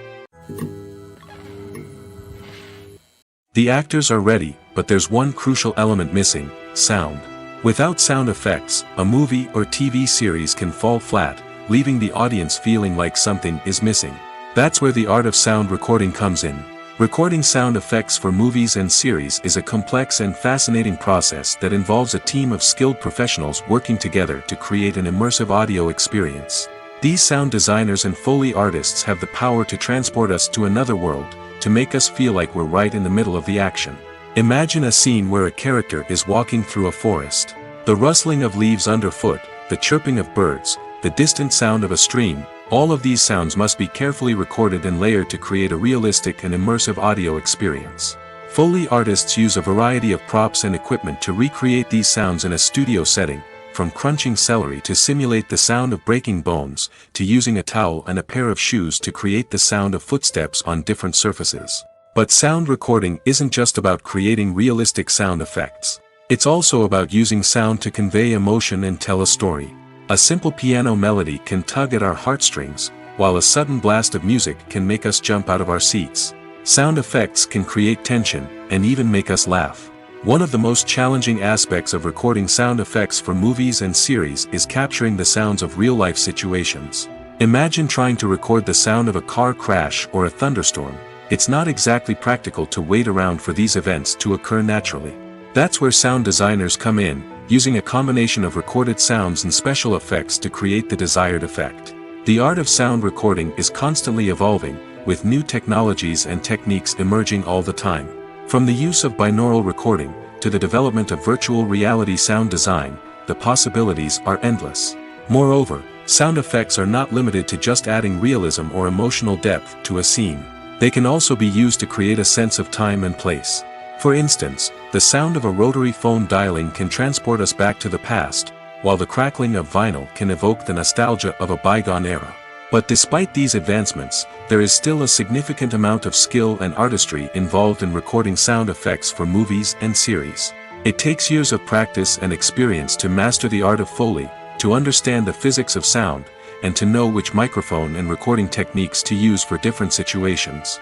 The actors are ready, but there's one crucial element missing: sound. Without sound effects, a movie or TV series can fall flat, leaving the audience feeling like something is missing. That's where the art of sound recording comes in. Recording sound effects for movies and series is a complex and fascinating process that involves a team of skilled professionals working together to create an immersive audio experience. These sound designers and Foley artists have the power to transport us to another world, to make us feel like we're right in the middle of the action. Imagine a scene where a character is walking through a forest. The rustling of leaves underfoot, the chirping of birds, the distant sound of a stream, all of these sounds must be carefully recorded and layered to create a realistic and immersive audio experience. Foley artists use a variety of props and equipment to recreate these sounds in a studio setting, from crunching celery to simulate the sound of breaking bones, to using a towel and a pair of shoes to create the sound of footsteps on different surfaces. But sound recording isn't just about creating realistic sound effects. It's also about using sound to convey emotion and tell a story. A simple piano melody can tug at our heartstrings, while a sudden blast of music can make us jump out of our seats. Sound effects can create tension, and even make us laugh. One of the most challenging aspects of recording sound effects for movies and series is capturing the sounds of real-life situations. Imagine trying to record the sound of a car crash or a thunderstorm. It's not exactly practical to wait around for these events to occur naturally. That's where sound designers come in, using a combination of recorded sounds and special effects to create the desired effect. The art of sound recording is constantly evolving, with new technologies and techniques emerging all the time. From the use of binaural recording, to the development of virtual reality sound design, the possibilities are endless. Moreover, sound effects are not limited to just adding realism or emotional depth to a scene. They can also be used to create a sense of time and place. For instance, the sound of a rotary phone dialing can transport us back to the past, while the crackling of vinyl can evoke the nostalgia of a bygone era. But despite these advancements, there is still a significant amount of skill and artistry involved in recording sound effects for movies and series. It takes years of practice and experience to master the art of Foley, to understand the physics of sound, and to know which microphone and recording techniques to use for different situations.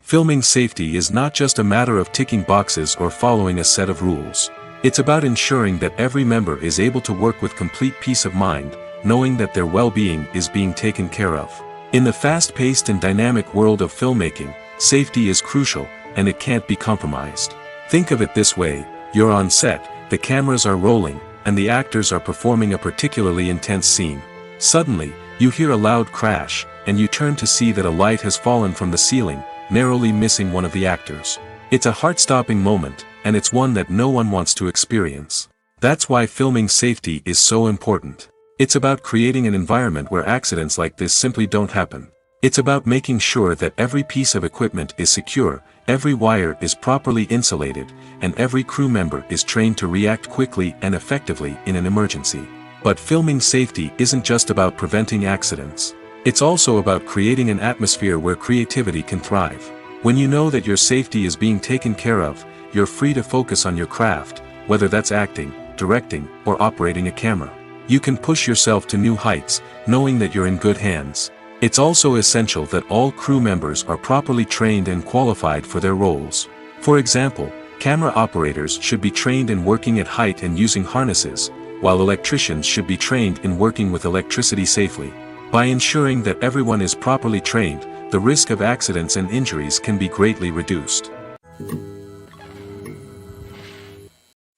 Filming safety is not just a matter of ticking boxes or following a set of rules. It's about ensuring that every member is able to work with complete peace of mind, knowing that their well-being is being taken care of. In the fast-paced and dynamic world of filmmaking, safety is crucial, and it can't be compromised. Think of it this way: you're on set, the cameras are rolling, and the actors are performing a particularly intense scene. Suddenly, you hear a loud crash, and you turn to see that a light has fallen from the ceiling, narrowly missing one of the actors. It's a heart-stopping moment, and it's one that no one wants to experience. That's why filming safety is so important. It's about creating an environment where accidents like this simply don't happen. It's about making sure that every piece of equipment is secure, every wire is properly insulated, and every crew member is trained to react quickly and effectively in an emergency. But filming safety isn't just about preventing accidents. It's also about creating an atmosphere where creativity can thrive. When you know that your safety is being taken care of, you're free to focus on your craft, whether that's acting, directing, or operating a camera. You can push yourself to new heights, knowing that you're in good hands. It's also essential that all crew members are properly trained and qualified for their roles. For example, camera operators should be trained in working at height and using harnesses, while electricians should be trained in working with electricity safely. By ensuring that everyone is properly trained, the risk of accidents and injuries can be greatly reduced.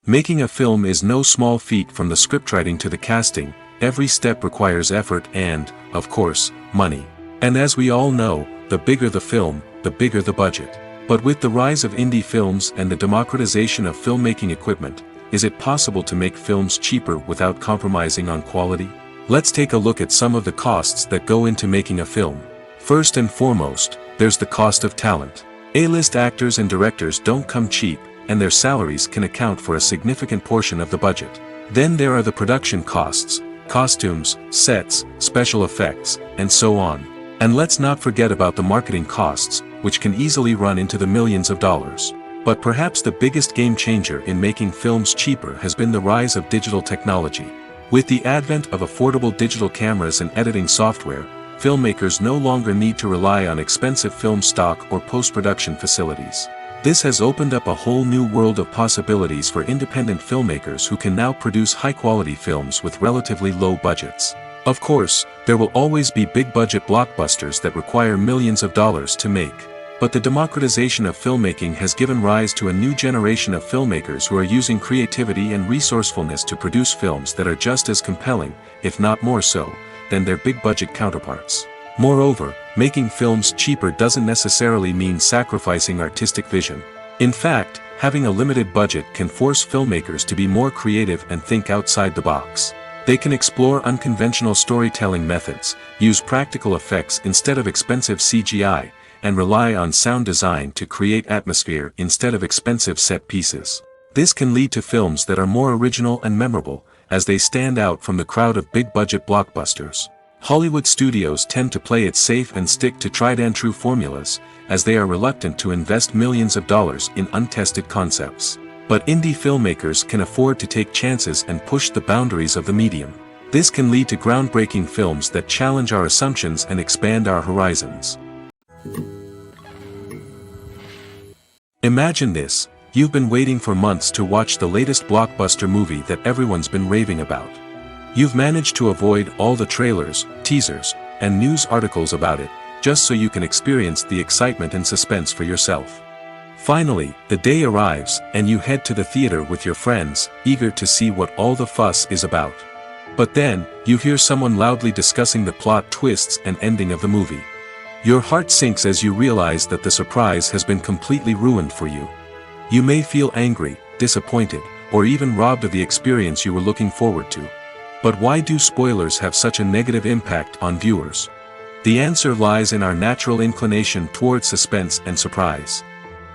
Making a film is no small feat. From the scriptwriting to the casting, every step requires effort and, of course, money. And as we all know, the bigger the film, the bigger the budget. But with the rise of indie films and the democratization of filmmaking equipment, is it possible to make films cheaper without compromising on quality? Let's take a look at some of the costs that go into making a film. First and foremost, there's the cost of talent. A-list actors and directors don't come cheap, and their salaries can account for a significant portion of the budget. Then there are the production costs, costumes, sets, special effects, and so on. And let's not forget about the marketing costs, which can easily run into the millions of dollars. But perhaps the biggest game changer in making films cheaper has been the rise of digital technology. With the advent of affordable digital cameras and editing software, filmmakers no longer need to rely on expensive film stock or post-production facilities. This has opened up a whole new world of possibilities for independent filmmakers who can now produce high-quality films with relatively low budgets. Of course, there will always be big-budget blockbusters that require millions of dollars to make. But the democratization of filmmaking has given rise to a new generation of filmmakers who are using creativity and resourcefulness to produce films that are just as compelling, if not more so, than their big-budget counterparts. Moreover, making films cheaper doesn't necessarily mean sacrificing artistic vision. In fact, having a limited budget can force filmmakers to be more creative and think outside the box. They can explore unconventional storytelling methods, use practical effects instead of expensive CGI, and rely on sound design to create atmosphere instead of expensive set pieces. This can lead to films that are more original and memorable, as they stand out from the crowd of big-budget blockbusters. Hollywood studios tend to play it safe and stick to tried-and-true formulas, as they are reluctant to invest millions of dollars in untested concepts. But indie filmmakers can afford to take chances and push the boundaries of the medium. This can lead to groundbreaking films that challenge our assumptions and expand our horizons. Imagine this: you've been waiting for months to watch the latest blockbuster movie that everyone's been raving about. You've managed to avoid all the trailers, teasers, and news articles about it, just so you can experience the excitement and suspense for yourself. Finally, the day arrives, and you head to the theater with your friends, eager to see what all the fuss is about. But then, you hear someone loudly discussing the plot twists and ending of the movie. Your heart sinks as you realize that the surprise has been completely ruined for you. You may feel angry, disappointed, or even robbed of the experience you were looking forward to. But why do spoilers have such a negative impact on viewers? The answer lies in our natural inclination towards suspense and surprise.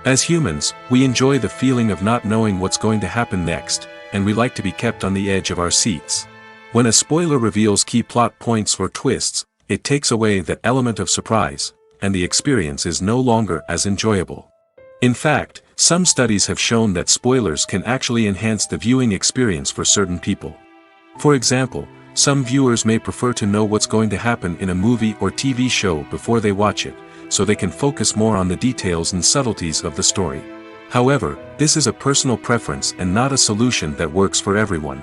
As humans, we enjoy the feeling of not knowing what's going to happen next, and we like to be kept on the edge of our seats. When a spoiler reveals key plot points or twists, it takes away that element of surprise, and the experience is no longer as enjoyable. In fact, some studies have shown that spoilers can actually enhance the viewing experience for certain people. For example, some viewers may prefer to know what's going to happen in a movie or TV show before they watch it, so they can focus more on the details and subtleties of the story. However, this is a personal preference and not a solution that works for everyone.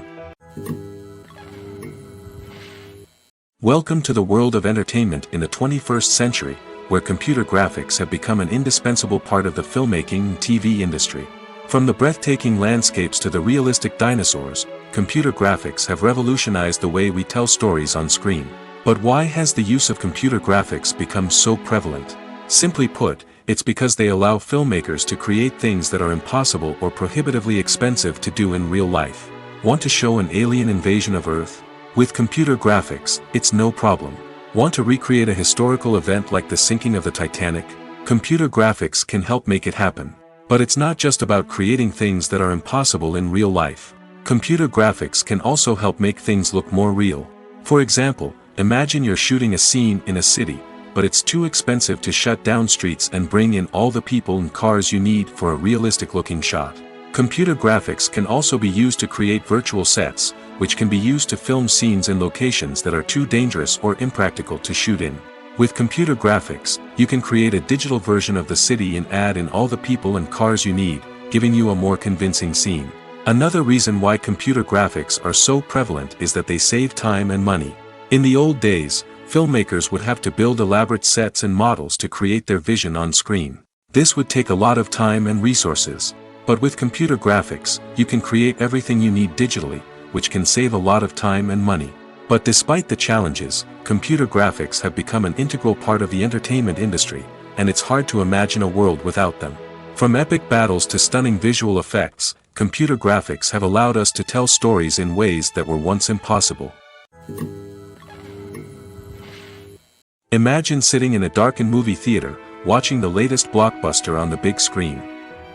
Welcome to the world of entertainment in the 21st century, where computer graphics have become an indispensable part of the filmmaking and TV industry. From the breathtaking landscapes to the realistic dinosaurs, computer graphics have revolutionized the way we tell stories on screen. But why has the use of computer graphics become so prevalent? Simply put, it's because they allow filmmakers to create things that are impossible or prohibitively expensive to do in real life. Want to show an alien invasion of Earth? With computer graphics, it's no problem. Want to recreate a historical event like the sinking of the Titanic? Computer graphics can help make it happen. But it's not just about creating things that are impossible in real life. Computer graphics can also help make things look more real. For example, imagine you're shooting a scene in a city, but it's too expensive to shut down streets and bring in all the people and cars you need for a realistic-looking shot. Computer graphics can also be used to create virtual sets, which can be used to film scenes in locations that are too dangerous or impractical to shoot in. With computer graphics, you can create a digital version of the city and add in all the people and cars you need, giving you a more convincing scene. Another reason why computer graphics are so prevalent is that they save time and money. In the old days, filmmakers would have to build elaborate sets and models to create their vision on screen. This would take a lot of time and resources. But with computer graphics, you can create everything you need digitally, which can save a lot of time and money. But despite the challenges, computer graphics have become an integral part of the entertainment industry, and it's hard to imagine a world without them. From epic battles to stunning visual effects, computer graphics have allowed us to tell stories in ways that were once impossible. Imagine sitting in a darkened movie theater, watching the latest blockbuster on the big screen.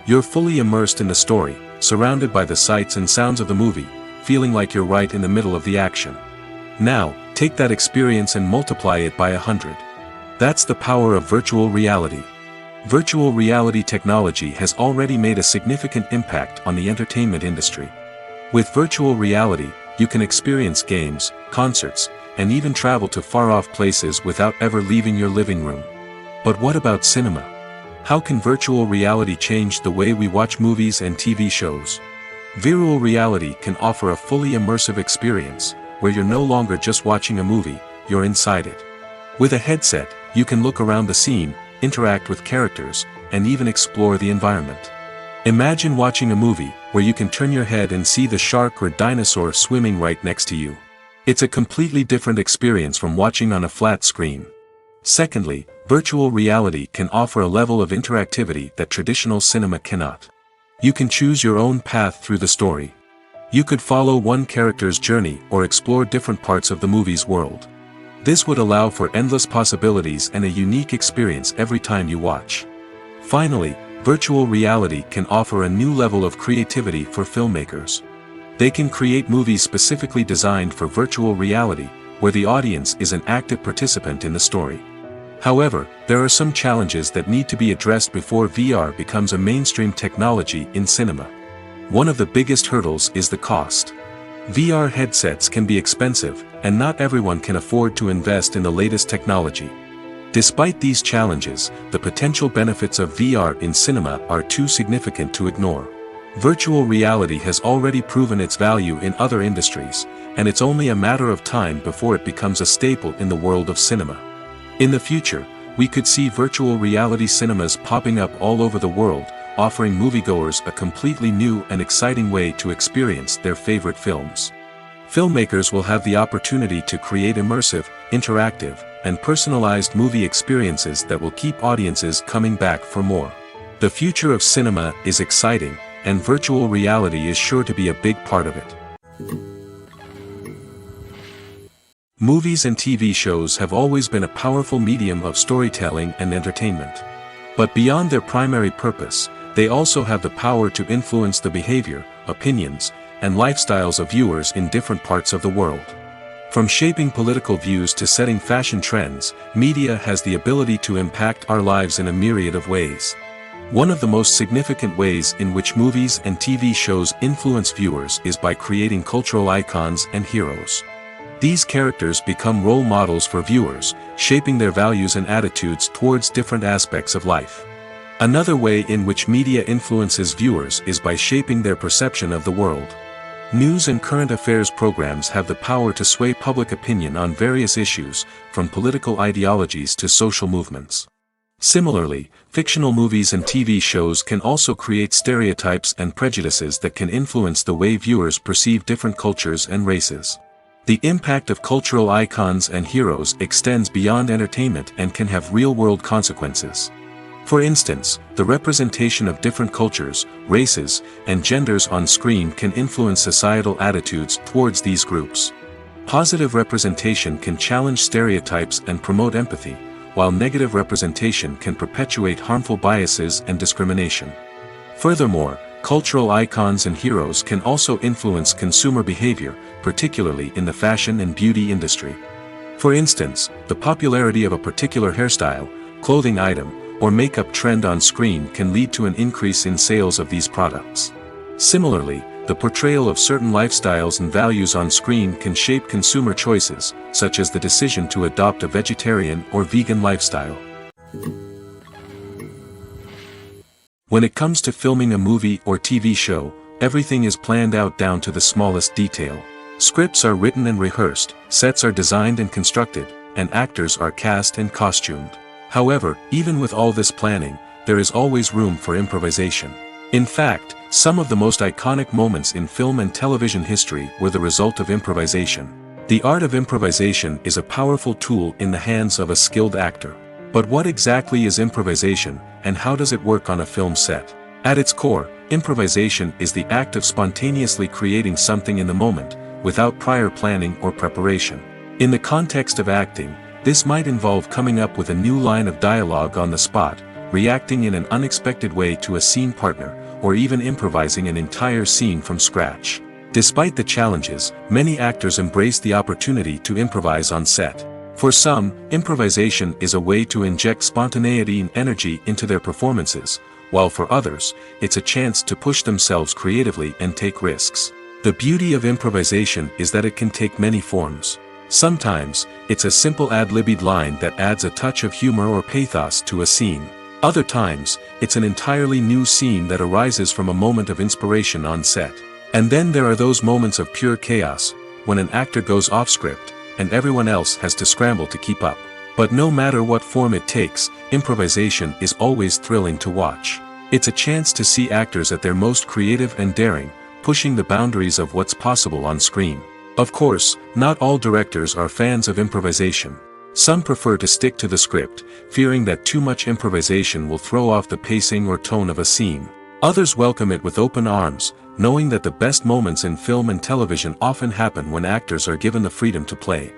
You're fully immersed in the story, surrounded by the sights and sounds of the movie, feeling like you're right in the middle of the action. Now, take that experience and multiply it by 100. That's the power of virtual reality. Virtual reality technology has already made a significant impact on the entertainment industry. With virtual reality, you can experience games, concerts, and even travel to far-off places without ever leaving your living room. But what about cinema? How can virtual reality change the way we watch movies and TV shows? Virtual reality can offer a fully immersive experience, where you're no longer just watching a movie, you're inside it. With a headset, you can look around the scene, interact with characters, and even explore the environment. Imagine watching a movie, where you can turn your head and see the shark or dinosaur swimming right next to you. It's a completely different experience from watching on a flat screen. Secondly, virtual reality can offer a level of interactivity that traditional cinema cannot. You can choose your own path through the story. You could follow one character's journey or explore different parts of the movie's world. This would allow for endless possibilities and a unique experience every time you watch. Finally, virtual reality can offer a new level of creativity for filmmakers. They can create movies specifically designed for virtual reality, where the audience is an active participant in the story. However, there are some challenges that need to be addressed before VR becomes a mainstream technology in cinema. One of the biggest hurdles is the cost. VR headsets can be expensive, and not everyone can afford to invest in the latest technology. Despite these challenges, the potential benefits of VR in cinema are too significant to ignore. Virtual reality has already proven its value in other industries, and it's only a matter of time before it becomes a staple in the world of cinema. In the future, we could see virtual reality cinemas popping up all over the world, offering moviegoers a completely new and exciting way to experience their favorite films. Filmmakers will have the opportunity to create immersive, interactive, and personalized movie experiences that will keep audiences coming back for more. The future of cinema is exciting, and virtual reality is sure to be a big part of it. Movies and TV shows have always been a powerful medium of storytelling and entertainment. But beyond their primary purpose, they also have the power to influence the behavior, opinions, and lifestyles of viewers in different parts of the world. From shaping political views to setting fashion trends, media has the ability to impact our lives in a myriad of ways. One of the most significant ways in which movies and TV shows influence viewers is by creating cultural icons and heroes. These characters become role models for viewers, shaping their values and attitudes towards different aspects of life. Another way in which media influences viewers is by shaping their perception of the world. News and current affairs programs have the power to sway public opinion on various issues, from political ideologies to social movements. Similarly, fictional movies and TV shows can also create stereotypes and prejudices that can influence the way viewers perceive different cultures and races. The impact of cultural icons and heroes extends beyond entertainment and can have real-world consequences. For instance, the representation of different cultures, races, and genders on screen can influence societal attitudes towards these groups. Positive representation can challenge stereotypes and promote empathy, while negative representation can perpetuate harmful biases and discrimination. Furthermore, cultural icons and heroes can also influence consumer behavior, particularly in the fashion and beauty industry. For instance, the popularity of a particular hairstyle, clothing item, or makeup trend on screen can lead to an increase in sales of these products. Similarly, the portrayal of certain lifestyles and values on screen can shape consumer choices, such as the decision to adopt a vegetarian or vegan lifestyle. When it comes to filming a movie or TV show, everything is planned out down to the smallest detail. Scripts are written and rehearsed, sets are designed and constructed, and actors are cast and costumed. However, even with all this planning, there is always room for improvisation. In fact, some of the most iconic moments in film and television history were the result of improvisation. The art of improvisation is a powerful tool in the hands of a skilled actor. But what exactly is improvisation, and how does it work on a film set? At its core, improvisation is the act of spontaneously creating something in the moment, without prior planning or preparation. In the context of acting, this might involve coming up with a new line of dialogue on the spot, reacting in an unexpected way to a scene partner, or even improvising an entire scene from scratch. Despite the challenges, many actors embrace the opportunity to improvise on set. For some, improvisation is a way to inject spontaneity and energy into their performances, while for others, it's a chance to push themselves creatively and take risks. The beauty of improvisation is that it can take many forms. Sometimes, it's a simple ad-libbed line that adds a touch of humor or pathos to a scene. Other times, it's an entirely new scene that arises from a moment of inspiration on set. And then there are those moments of pure chaos, when an actor goes off script, and everyone else has to scramble to keep up. But no matter what form it takes, improvisation is always thrilling to watch. It's a chance to see actors at their most creative and daring, pushing the boundaries of what's possible on screen. Of course, not all directors are fans of improvisation. Some prefer to stick to the script, fearing that too much improvisation will throw off the pacing or tone of a scene. Others welcome it with open arms, knowing that the best moments in film and television often happen when actors are given the freedom to play.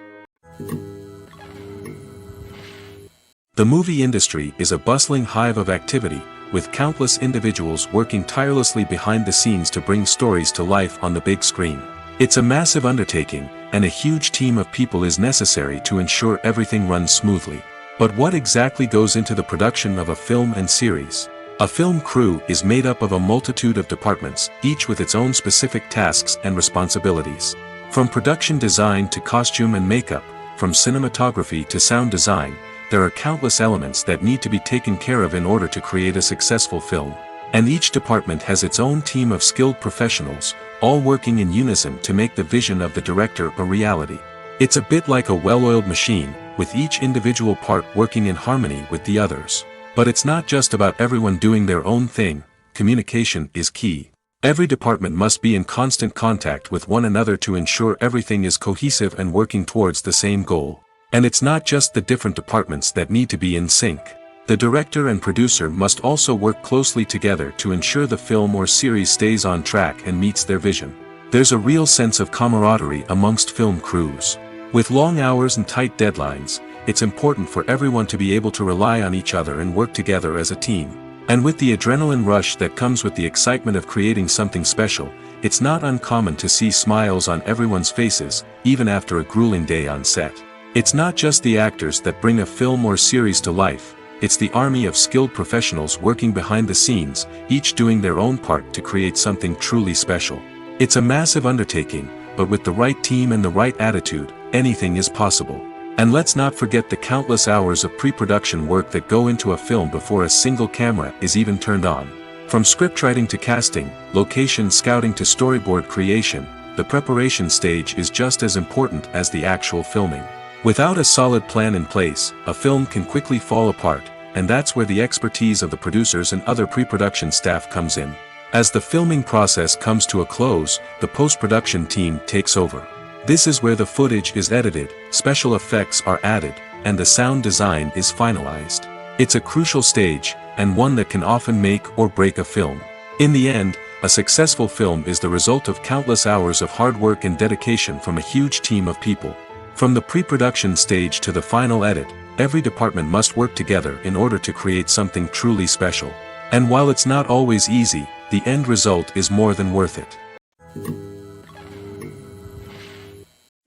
The movie industry is a bustling hive of activity, with countless individuals working tirelessly behind the scenes to bring stories to life on the big screen. It's a massive undertaking, and a huge team of people is necessary to ensure everything runs smoothly. But what exactly goes into the production of a film and series? A film crew is made up of a multitude of departments, each with its own specific tasks and responsibilities. From production design to costume and makeup, from cinematography to sound design, there are countless elements that need to be taken care of in order to create a successful film. And each department has its own team of skilled professionals, all working in unison to make the vision of the director a reality. It's a bit like a well-oiled machine, with each individual part working in harmony with the others. But it's not just about everyone doing their own thing. Communication is key. Every department must be in constant contact with one another to ensure everything is cohesive and working towards the same goal. And it's not just the different departments that need to be in sync. The director and producer must also work closely together to ensure the film or series stays on track and meets their vision. There's a real sense of camaraderie amongst film crews. With long hours and tight deadlines, it's important for everyone to be able to rely on each other and work together as a team. And with the adrenaline rush that comes with the excitement of creating something special, it's not uncommon to see smiles on everyone's faces, even after a grueling day on set. It's not just the actors that bring a film or series to life, it's the army of skilled professionals working behind the scenes, each doing their own part to create something truly special. It's a massive undertaking, but with the right team and the right attitude, anything is possible. And let's not forget the countless hours of pre-production work that go into a film before a single camera is even turned on. From scriptwriting to casting, location scouting to storyboard creation, the preparation stage is just as important as the actual filming. Without a solid plan in place, a film can quickly fall apart, and that's where the expertise of the producers and other pre-production staff comes in. As the filming process comes to a close, the post-production team takes over. This is where the footage is edited, special effects are added, and the sound design is finalized. It's a crucial stage, and one that can often make or break a film. In the end, a successful film is the result of countless hours of hard work and dedication from a huge team of people. From the pre-production stage to the final edit, every department must work together in order to create something truly special. And while it's not always easy, the end result is more than worth it.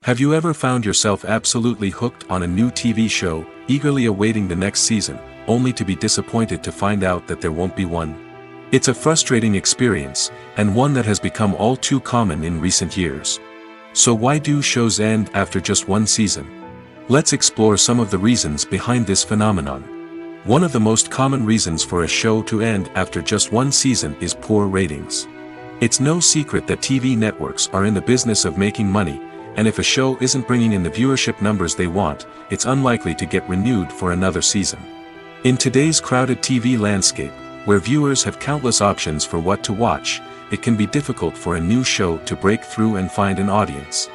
Have you ever found yourself absolutely hooked on a new TV show, eagerly awaiting the next season, only to be disappointed to find out that there won't be one? It's a frustrating experience, and one that has become all too common in recent years. So why do shows end after just one season? Let's explore some of the reasons behind this phenomenon. One of the most common reasons for a show to end after just one season is poor ratings. It's no secret that TV networks are in the business of making money, and if a show isn't bringing in the viewership numbers they want, it's unlikely to get renewed for another season. In today's crowded TV landscape, where viewers have countless options for what to watch, it can be difficult for a new show to break through and find an audience.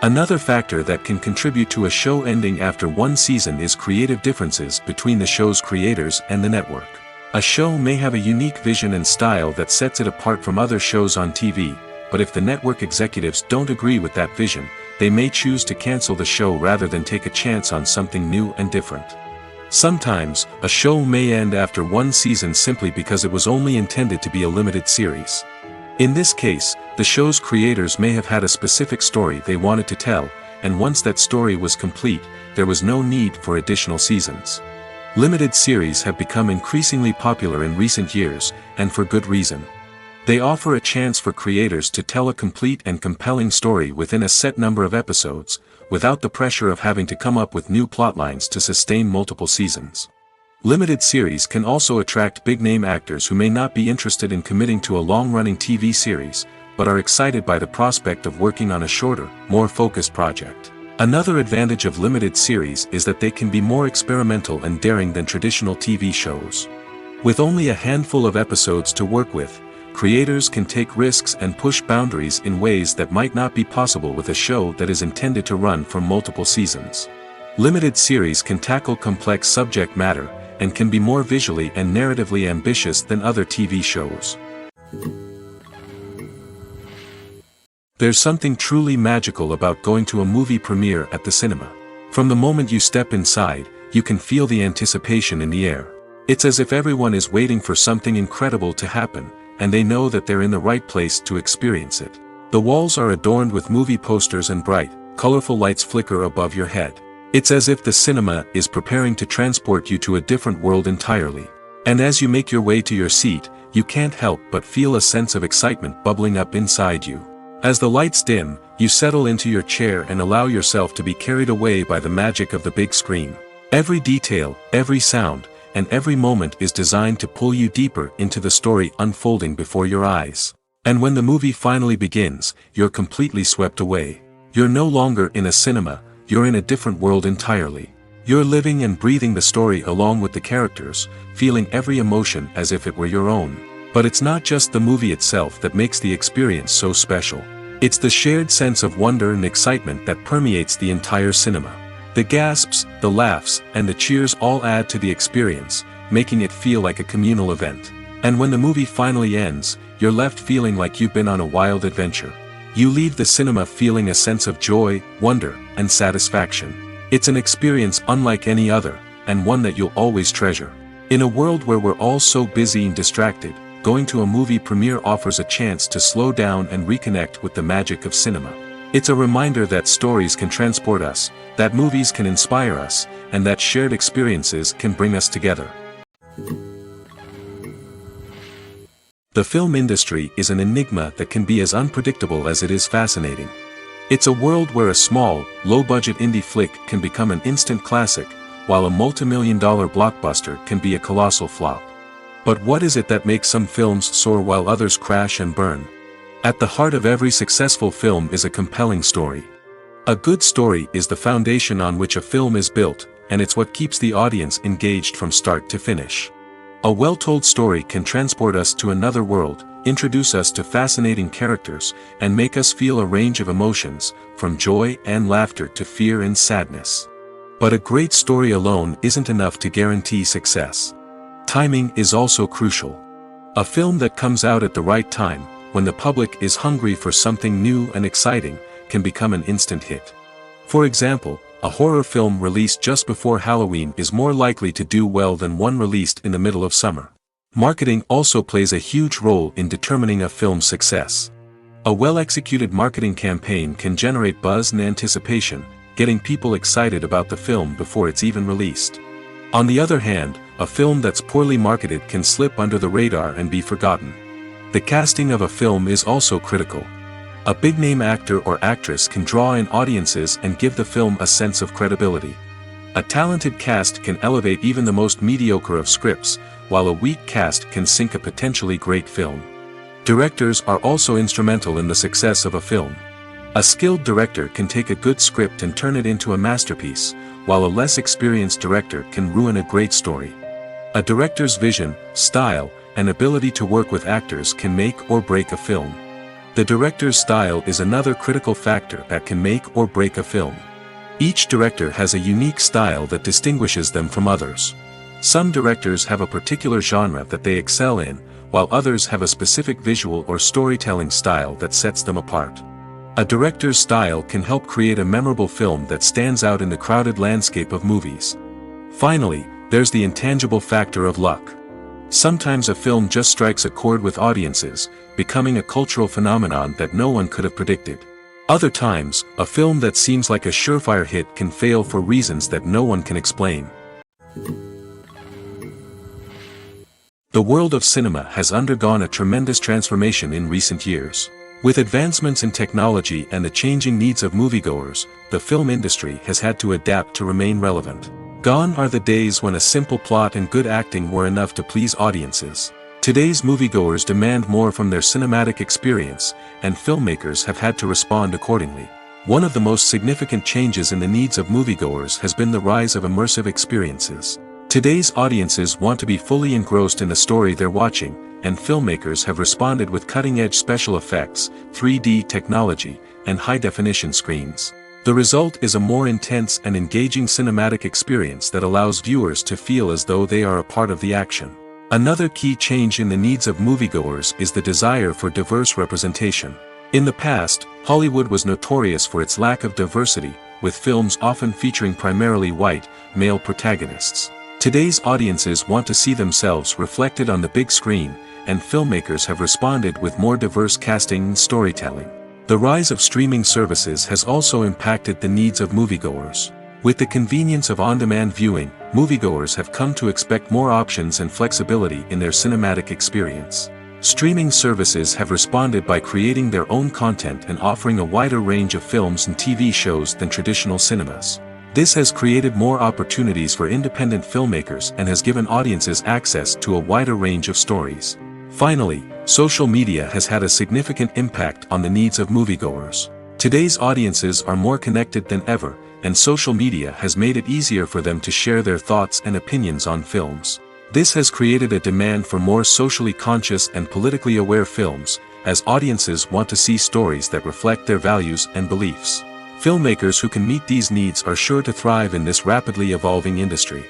Another factor that can contribute to a show ending after one season is creative differences between the show's creators and the network. A show may have a unique vision and style that sets it apart from other shows on TV, but if the network executives don't agree with that vision, they may choose to cancel the show rather than take a chance on something new and different. Sometimes, a show may end after one season simply because it was only intended to be a limited series. In this case, the show's creators may have had a specific story they wanted to tell, and once that story was complete, there was no need for additional seasons. Limited series have become increasingly popular in recent years, and for good reason. They offer a chance for creators to tell a complete and compelling story within a set number of episodes, without the pressure of having to come up with new plotlines to sustain multiple seasons. Limited series can also attract big-name actors who may not be interested in committing to a long-running TV series, but are excited by the prospect of working on a shorter, more focused project. Another advantage of limited series is that they can be more experimental and daring than traditional TV shows. With only a handful of episodes to work with, creators can take risks and push boundaries in ways that might not be possible with a show that is intended to run for multiple seasons. Limited series can tackle complex subject matter, and can be more visually and narratively ambitious than other TV shows. There's something truly magical about going to a movie premiere at the cinema. From the moment you step inside, you can feel the anticipation in the air. It's as if everyone is waiting for something incredible to happen, and they know that they're in the right place to experience it. The walls are adorned with movie posters and bright, colorful lights flicker above your head. It's as if the cinema is preparing to transport you to a different world entirely. And as you make your way to your seat, you can't help but feel a sense of excitement bubbling up inside you. As the lights dim, you settle into your chair and allow yourself to be carried away by the magic of the big screen. Every detail, every sound, and every moment is designed to pull you deeper into the story unfolding before your eyes. And when the movie finally begins, you're completely swept away. You're no longer in a cinema, you're in a different world entirely. You're living and breathing the story along with the characters, feeling every emotion as if it were your own. But it's not just the movie itself that makes the experience so special. It's the shared sense of wonder and excitement that permeates the entire cinema. The gasps, the laughs, and the cheers all add to the experience, making it feel like a communal event. And when the movie finally ends, you're left feeling like you've been on a wild adventure. You leave the cinema feeling a sense of joy, wonder, and satisfaction. It's an experience unlike any other, and one that you'll always treasure. In a world where we're all so busy and distracted, going to a movie premiere offers a chance to slow down and reconnect with the magic of cinema. It's a reminder that stories can transport us, that movies can inspire us, and that shared experiences can bring us together. The film industry is an enigma that can be as unpredictable as it is fascinating. It's a world where a small, low-budget indie flick can become an instant classic, while a multi-million-dollar blockbuster can be a colossal flop. But what is it that makes some films soar while others crash and burn? At the heart of every successful film is a compelling story. A good story is the foundation on which a film is built, and it's what keeps the audience engaged from start to finish. A well-told story can transport us to another world, introduce us to fascinating characters, and make us feel a range of emotions, from joy and laughter to fear and sadness. But a great story alone isn't enough to guarantee success. Timing is also crucial. A film that comes out at the right time, when the public is hungry for something new and exciting, can become an instant hit. For example, a horror film released just before Halloween is more likely to do well than one released in the middle of summer. Marketing also plays a huge role in determining a film's success. A well-executed marketing campaign can generate buzz and anticipation, getting people excited about the film before it's even released. On the other hand, a film that's poorly marketed can slip under the radar and be forgotten. The casting of a film is also critical. A big-name actor or actress can draw in audiences and give the film a sense of credibility. A talented cast can elevate even the most mediocre of scripts, while a weak cast can sink a potentially great film. Directors are also instrumental in the success of a film. A skilled director can take a good script and turn it into a masterpiece, while a less experienced director can ruin a great story. A director's vision, style, and ability to work with actors can make or break a film. The director's style is another critical factor that can make or break a film. Each director has a unique style that distinguishes them from others. Some directors have a particular genre that they excel in, while others have a specific visual or storytelling style that sets them apart. A director's style can help create a memorable film that stands out in the crowded landscape of movies. Finally, there's the intangible factor of luck. Sometimes a film just strikes a chord with audiences, becoming a cultural phenomenon that no one could have predicted. Other times, a film that seems like a surefire hit can fail for reasons that no one can explain. The world of cinema has undergone a tremendous transformation in recent years. With advancements in technology and the changing needs of moviegoers, the film industry has had to adapt to remain relevant. Gone are the days when a simple plot and good acting were enough to please audiences. Today's moviegoers demand more from their cinematic experience, and filmmakers have had to respond accordingly. One of the most significant changes in the needs of moviegoers has been the rise of immersive experiences. Today's audiences want to be fully engrossed in the story they're watching, and filmmakers have responded with cutting-edge special effects, 3D technology, and high-definition screens. The result is a more intense and engaging cinematic experience that allows viewers to feel as though they are a part of the action. Another key change in the needs of moviegoers is the desire for diverse representation. In the past, Hollywood was notorious for its lack of diversity, with films often featuring primarily white, male protagonists. Today's audiences want to see themselves reflected on the big screen, and filmmakers have responded with more diverse casting and storytelling. The rise of streaming services has also impacted the needs of moviegoers. With the convenience of on-demand viewing, moviegoers have come to expect more options and flexibility in their cinematic experience. Streaming services have responded by creating their own content and offering a wider range of films and TV shows than traditional cinemas. This has created more opportunities for independent filmmakers and has given audiences access to a wider range of stories. Finally, social media has had a significant impact on the needs of moviegoers. Today's audiences are more connected than ever, and social media has made it easier for them to share their thoughts and opinions on films. This has created a demand for more socially conscious and politically aware films, as audiences want to see stories that reflect their values and beliefs. Filmmakers who can meet these needs are sure to thrive in this rapidly evolving industry.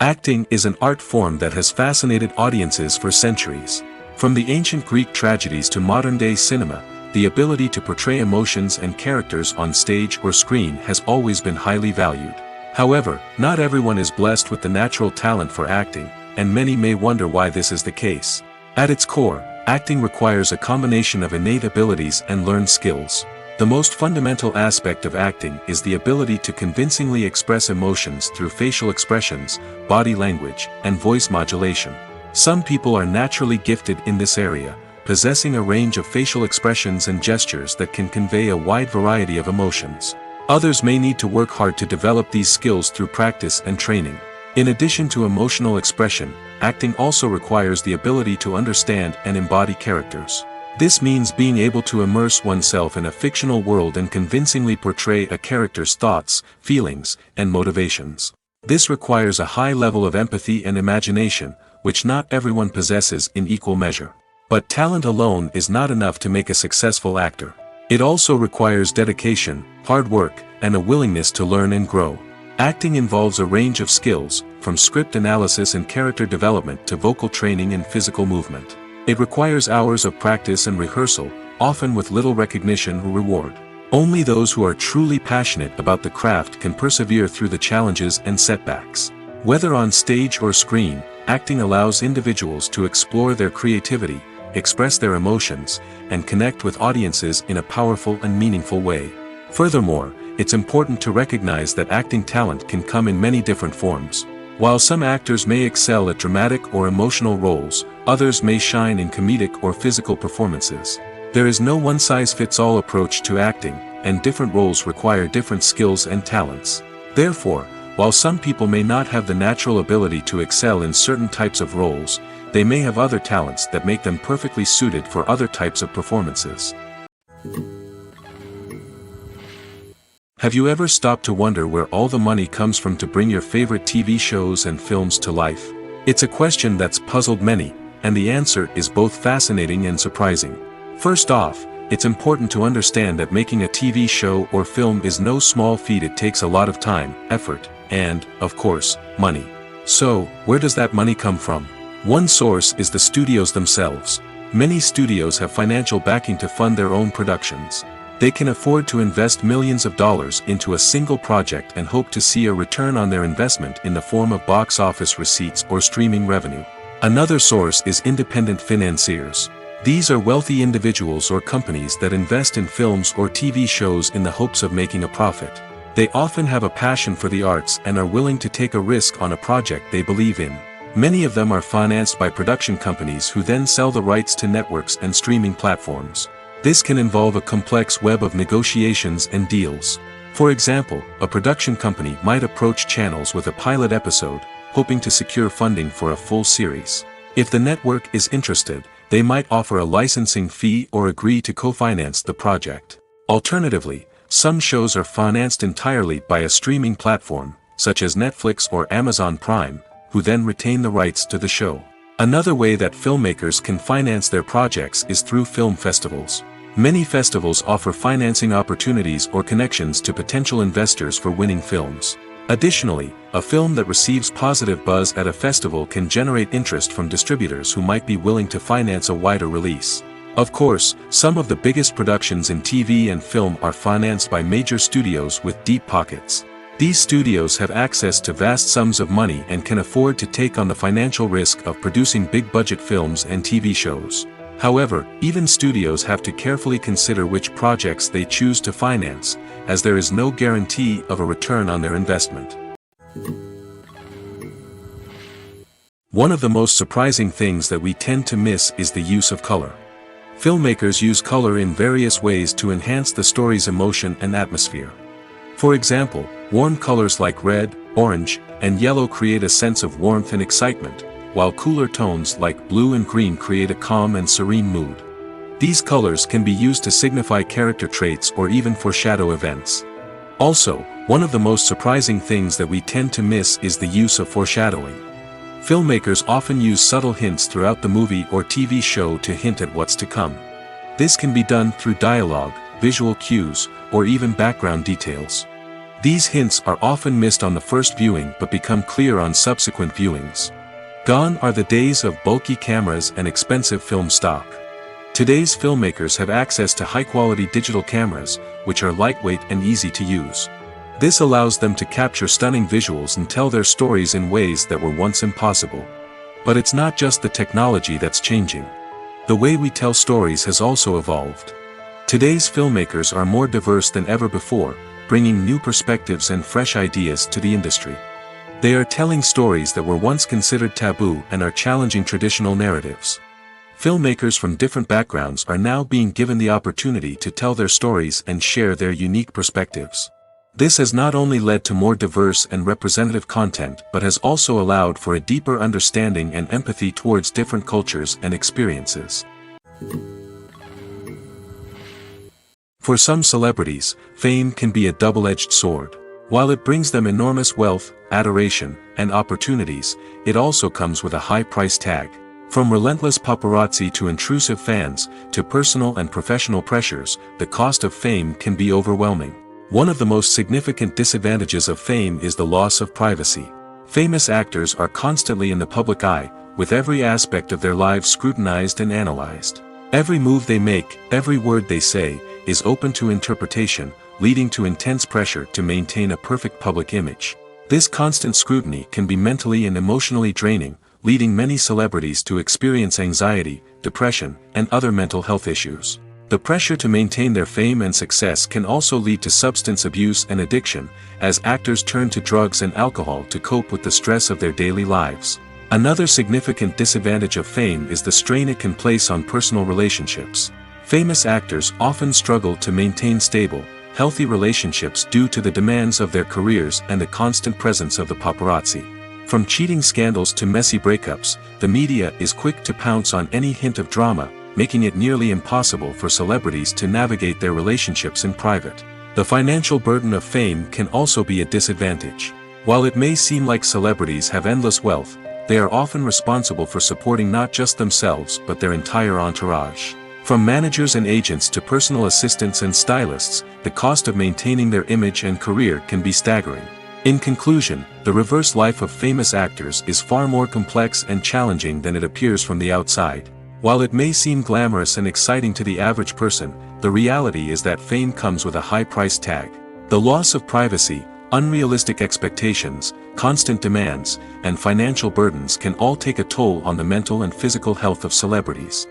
Acting is an art form that has fascinated audiences for centuries. From the ancient Greek tragedies to modern-day cinema, the ability to portray emotions and characters on stage or screen has always been highly valued. However, not everyone is blessed with the natural talent for acting, and many may wonder why this is the case. At its core, acting requires a combination of innate abilities and learned skills. The most fundamental aspect of acting is the ability to convincingly express emotions through facial expressions, body language, and voice modulation. Some people are naturally gifted in this area, possessing a range of facial expressions and gestures that can convey a wide variety of emotions. Others may need to work hard to develop these skills through practice and training. In addition to emotional expression, acting also requires the ability to understand and embody characters. This means being able to immerse oneself in a fictional world and convincingly portray a character's thoughts, feelings, and motivations. This requires a high level of empathy and imagination, which not everyone possesses in equal measure. But talent alone is not enough to make a successful actor. It also requires dedication, hard work, and a willingness to learn and grow. Acting involves a range of skills, from script analysis and character development to vocal training and physical movement. It requires hours of practice and rehearsal, often with little recognition or reward. Only those who are truly passionate about the craft can persevere through the challenges and setbacks. Whether on stage or screen, acting allows individuals to explore their creativity, express their emotions, and connect with audiences in a powerful and meaningful way. Furthermore, it's important to recognize that acting talent can come in many different forms. While some actors may excel at dramatic or emotional roles, others may shine in comedic or physical performances. There is no one-size-fits-all approach to acting, and different roles require different skills and talents. Therefore, while some people may not have the natural ability to excel in certain types of roles, they may have other talents that make them perfectly suited for other types of performances. Have you ever stopped to wonder where all the money comes from to bring your favorite TV shows and films to life? It's a question that's puzzled many, and the answer is both fascinating and surprising. First off, it's important to understand that making a TV show or film is no small feat. It takes a lot of time, effort, and, of course, money. So, where does that money come from? One source is the studios themselves. Many studios have financial backing to fund their own productions. They can afford to invest millions of dollars into a single project and hope to see a return on their investment in the form of box office receipts or streaming revenue. Another source is independent financiers. These are wealthy individuals or companies that invest in films or TV shows in the hopes of making a profit. They often have a passion for the arts and are willing to take a risk on a project they believe in. Many of them are financed by production companies who then sell the rights to networks and streaming platforms. This can involve a complex web of negotiations and deals. For example, a production company might approach channels with a pilot episode, hoping to secure funding for a full series. If the network is interested, they might offer a licensing fee or agree to co-finance the project. Alternatively, some shows are financed entirely by a streaming platform, such as Netflix or Amazon Prime, who then retain the rights to the show. Another way that filmmakers can finance their projects is through film festivals. Many festivals offer financing opportunities or connections to potential investors for winning films. Additionally, a film that receives positive buzz at a festival can generate interest from distributors who might be willing to finance a wider release. Of course, some of the biggest productions in TV and film are financed by major studios with deep pockets. These studios have access to vast sums of money and can afford to take on the financial risk of producing big-budget films and TV shows. However, even studios have to carefully consider which projects they choose to finance, as there is no guarantee of a return on their investment. One of the most surprising things that we tend to miss is the use of color. Filmmakers use color in various ways to enhance the story's emotion and atmosphere. For example, warm colors like red, orange, and yellow create a sense of warmth and excitement, while cooler tones like blue and green create a calm and serene mood. These colors can be used to signify character traits or even foreshadow events. Also, one of the most surprising things that we tend to miss is the use of foreshadowing. Filmmakers often use subtle hints throughout the movie or TV show to hint at what's to come. This can be done through dialogue, visual cues, or even background details. These hints are often missed on the first viewing but become clear on subsequent viewings. Gone are the days of bulky cameras and expensive film stock. Today's filmmakers have access to high-quality digital cameras, which are lightweight and easy to use. This allows them to capture stunning visuals and tell their stories in ways that were once impossible. But it's not just the technology that's changing. The way we tell stories has also evolved. Today's filmmakers are more diverse than ever before, bringing new perspectives and fresh ideas to the industry. They are telling stories that were once considered taboo and are challenging traditional narratives. Filmmakers from different backgrounds are now being given the opportunity to tell their stories and share their unique perspectives. This has not only led to more diverse and representative content but has also allowed for a deeper understanding and empathy towards different cultures and experiences. For some celebrities, fame can be a double-edged sword. While it brings them enormous wealth, adoration, and opportunities, it also comes with a high price tag. From relentless paparazzi to intrusive fans, to personal and professional pressures, the cost of fame can be overwhelming. One of the most significant disadvantages of fame is the loss of privacy. Famous actors are constantly in the public eye, with every aspect of their lives scrutinized and analyzed. Every move they make, every word they say, is open to interpretation, leading to intense pressure to maintain a perfect public image. This constant scrutiny can be mentally and emotionally draining, leading many celebrities to experience anxiety, depression, and other mental health issues. The pressure to maintain their fame and success can also lead to substance abuse and addiction, as actors turn to drugs and alcohol to cope with the stress of their daily lives. Another significant disadvantage of fame is the strain it can place on personal relationships. Famous actors often struggle to maintain stable, healthy relationships due to the demands of their careers and the constant presence of the paparazzi. From cheating scandals to messy breakups, the media is quick to pounce on any hint of drama, making it nearly impossible for celebrities to navigate their relationships in private. The financial burden of fame can also be a disadvantage. While it may seem like celebrities have endless wealth, they are often responsible for supporting not just themselves but their entire entourage. From managers and agents to personal assistants and stylists, the cost of maintaining their image and career can be staggering. In conclusion, the reverse life of famous actors is far more complex and challenging than it appears from the outside. While it may seem glamorous and exciting to the average person, the reality is that fame comes with a high price tag. The loss of privacy, unrealistic expectations, constant demands, and financial burdens can all take a toll on the mental and physical health of celebrities.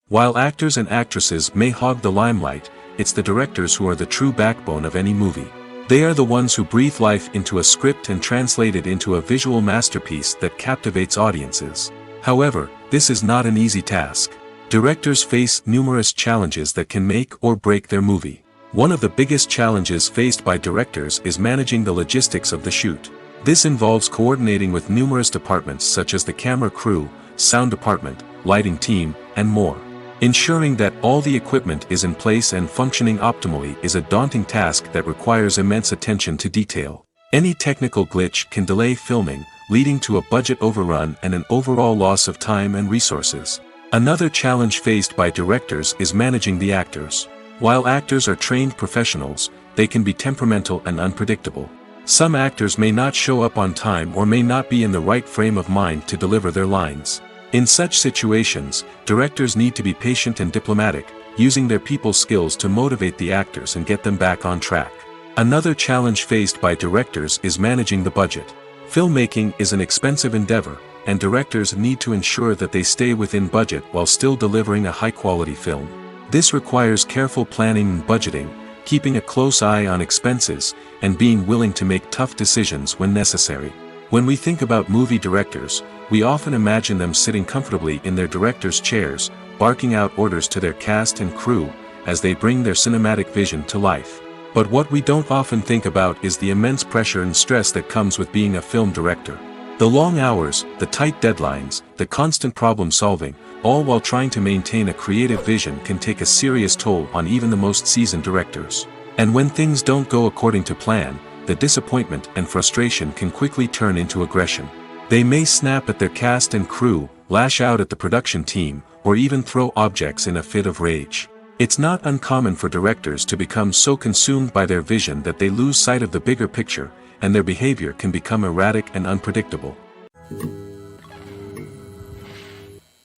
While actors and actresses may hog the limelight, it's the directors who are the true backbone of any movie. They are the ones who breathe life into a script and translate it into a visual masterpiece that captivates audiences. However, this is not an easy task. Directors face numerous challenges that can make or break their movie. One of the biggest challenges faced by directors is managing the logistics of the shoot. This involves coordinating with numerous departments such as the camera crew, sound department, lighting team, and more. Ensuring that all the equipment is in place and functioning optimally is a daunting task that requires immense attention to detail. Any technical glitch can delay filming, leading to a budget overrun and an overall loss of time and resources. Another challenge faced by directors is managing the actors. While actors are trained professionals, they can be temperamental and unpredictable. Some actors may not show up on time or may not be in the right frame of mind to deliver their lines. In such situations, directors need to be patient and diplomatic, using their people skills to motivate the actors and get them back on track. Another challenge faced by directors is managing the budget. Filmmaking is an expensive endeavor, and directors need to ensure that they stay within budget while still delivering a high-quality film. This requires careful planning and budgeting, keeping a close eye on expenses, and being willing to make tough decisions when necessary. When we think about movie directors, we often imagine them sitting comfortably in their director's chairs, barking out orders to their cast and crew, as they bring their cinematic vision to life. But what we don't often think about is the immense pressure and stress that comes with being a film director. The long hours, the tight deadlines, the constant problem solving, all while trying to maintain a creative vision can take a serious toll on even the most seasoned directors. And when things don't go according to plan, the disappointment and frustration can quickly turn into aggression. They may snap at their cast and crew, lash out at the production team, or even throw objects in a fit of rage. It's not uncommon for directors to become so consumed by their vision that they lose sight of the bigger picture, and their behavior can become erratic and unpredictable.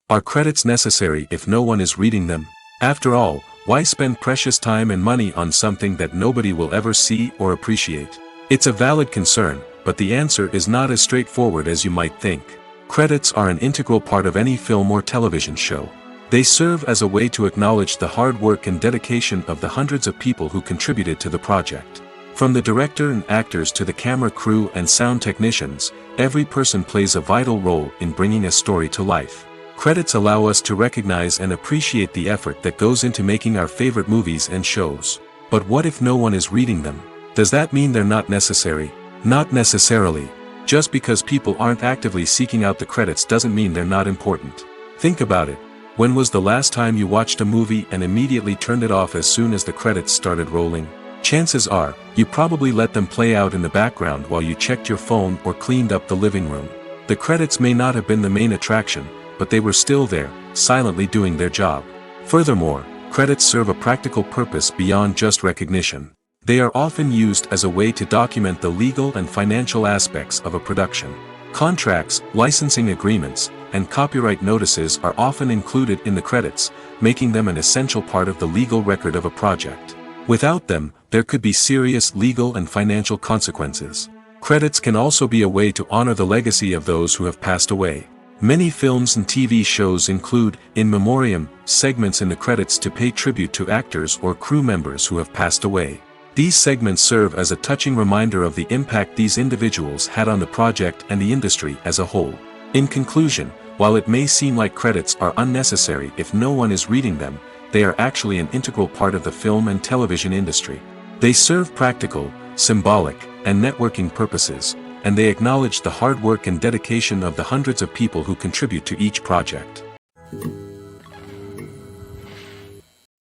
Are credits necessary if no one is reading them? After all, why spend precious time and money on something that nobody will ever see or appreciate? It's a valid concern, but the answer is not as straightforward as you might think. Credits are an integral part of any film or television show. They serve as a way to acknowledge the hard work and dedication of the hundreds of people who contributed to the project. From the director and actors to the camera crew and sound technicians, every person plays a vital role in bringing a story to life. Credits allow us to recognize and appreciate the effort that goes into making our favorite movies and shows. But what if no one is reading them? Does that mean they're not necessary? Not necessarily. Just because people aren't actively seeking out the credits doesn't mean they're not important. Think about it. When was the last time you watched a movie and immediately turned it off as soon as the credits started rolling? Chances are, you probably let them play out in the background while you checked your phone or cleaned up the living room. The credits may not have been the main attraction, but they were still there, silently doing their job. Furthermore, credits serve a practical purpose beyond just recognition. They are often used as a way to document the legal and financial aspects of a production. Contracts, licensing agreements, and copyright notices are often included in the credits, making them an essential part of the legal record of a project. Without them, there could be serious legal and financial consequences. Credits can also be a way to honor the legacy of those who have passed away. Many films and TV shows include, in memoriam, segments in the credits to pay tribute to actors or crew members who have passed away. These segments serve as a touching reminder of the impact these individuals had on the project and the industry as a whole. In conclusion, while it may seem like credits are unnecessary if no one is reading them, they are actually an integral part of the film and television industry. They serve practical, symbolic, and networking purposes, and they acknowledge the hard work and dedication of the hundreds of people who contribute to each project.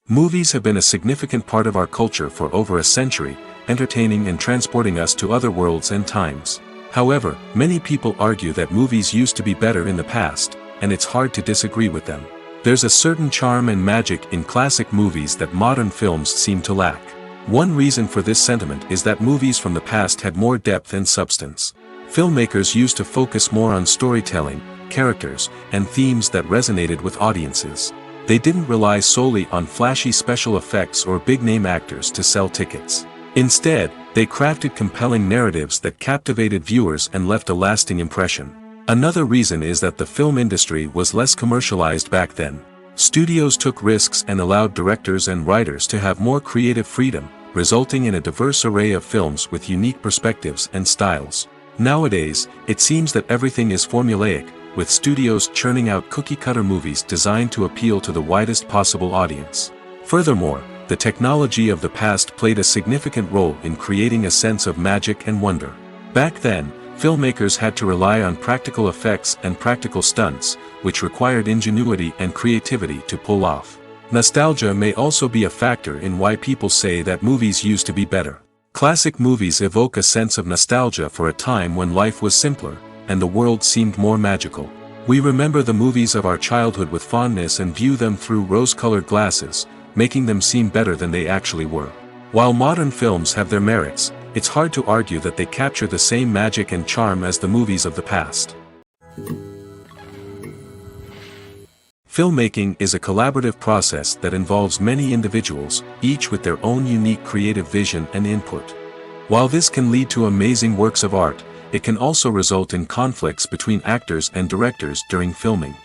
Movies have been a significant part of our culture for over a century, entertaining and transporting us to other worlds and times. However, many people argue that movies used to be better in the past, and it's hard to disagree with them. There's a certain charm and magic in classic movies that modern films seem to lack. One reason for this sentiment is that movies from the past had more depth and substance. Filmmakers used to focus more on storytelling, characters, and themes that resonated with audiences. They didn't rely solely on flashy special effects or big-name actors to sell tickets. Instead, they crafted compelling narratives that captivated viewers and left a lasting impression. Another reason is that the film industry was less commercialized back then. Studios took risks and allowed directors and writers to have more creative freedom, resulting in a diverse array of films with unique perspectives and styles. Nowadays, it seems that everything is formulaic, with studios churning out cookie-cutter movies designed to appeal to the widest possible audience. Furthermore, the technology of the past played a significant role in creating a sense of magic and wonder. Back then, filmmakers had to rely on practical effects and practical stunts, which required ingenuity and creativity to pull off. Nostalgia may also be a factor in why people say that movies used to be better. Classic movies evoke a sense of nostalgia for a time when life was simpler, and the world seemed more magical. We remember the movies of our childhood with fondness and view them through rose-colored glasses, making them seem better than they actually were. While modern films have their merits, it's hard to argue that they capture the same magic and charm as the movies of the past. Filmmaking is a collaborative process that involves many individuals, each with their own unique creative vision and input. While this can lead to amazing works of art, it can also result in conflicts between actors and directors during filming.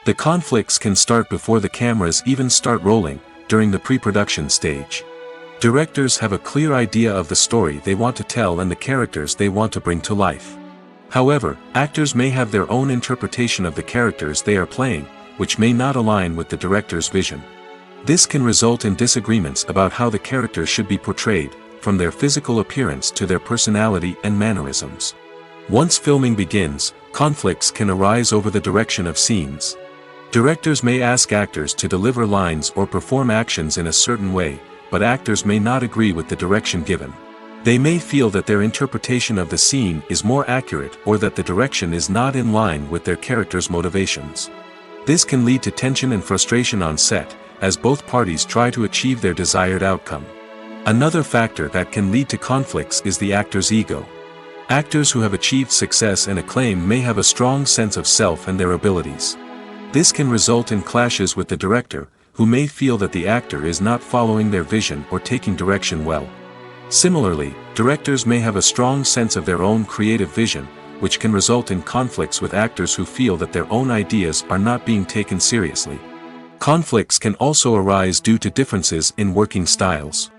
The conflicts can start before the cameras even start rolling, during the pre-production stage. Directors have a clear idea of the story they want to tell and the characters they want to bring to life. However, actors may have their own interpretation of the characters they are playing, which may not align with the director's vision. This can result in disagreements about how the characters should be portrayed, from their physical appearance to their personality and mannerisms. Once filming begins, conflicts can arise over the direction of scenes. Directors may ask actors to deliver lines or perform actions in a certain way, but actors may not agree with the direction given. They may feel that their interpretation of the scene is more accurate or that the direction is not in line with their character's motivations. This can lead to tension and frustration on set, as both parties try to achieve their desired outcome. Another factor that can lead to conflicts is the actor's ego. Actors who have achieved success and acclaim may have a strong sense of self and their abilities. This can result in clashes with the director, who may feel that the actor is not following their vision or taking direction well. Similarly, directors may have a strong sense of their own creative vision, which can result in conflicts with actors who feel that their own ideas are not being taken seriously. Conflicts can also arise due to differences in working styles.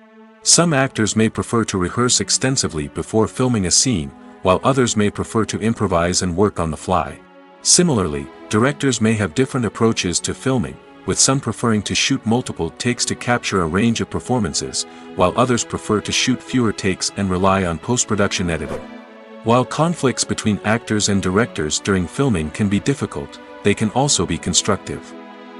Some actors may prefer to rehearse extensively before filming a scene, while others may prefer to improvise and work on the fly. Similarly, directors may have different approaches to filming, with some preferring to shoot multiple takes to capture a range of performances, while others prefer to shoot fewer takes and rely on post-production editing. While conflicts between actors and directors during filming can be difficult, they can also be constructive.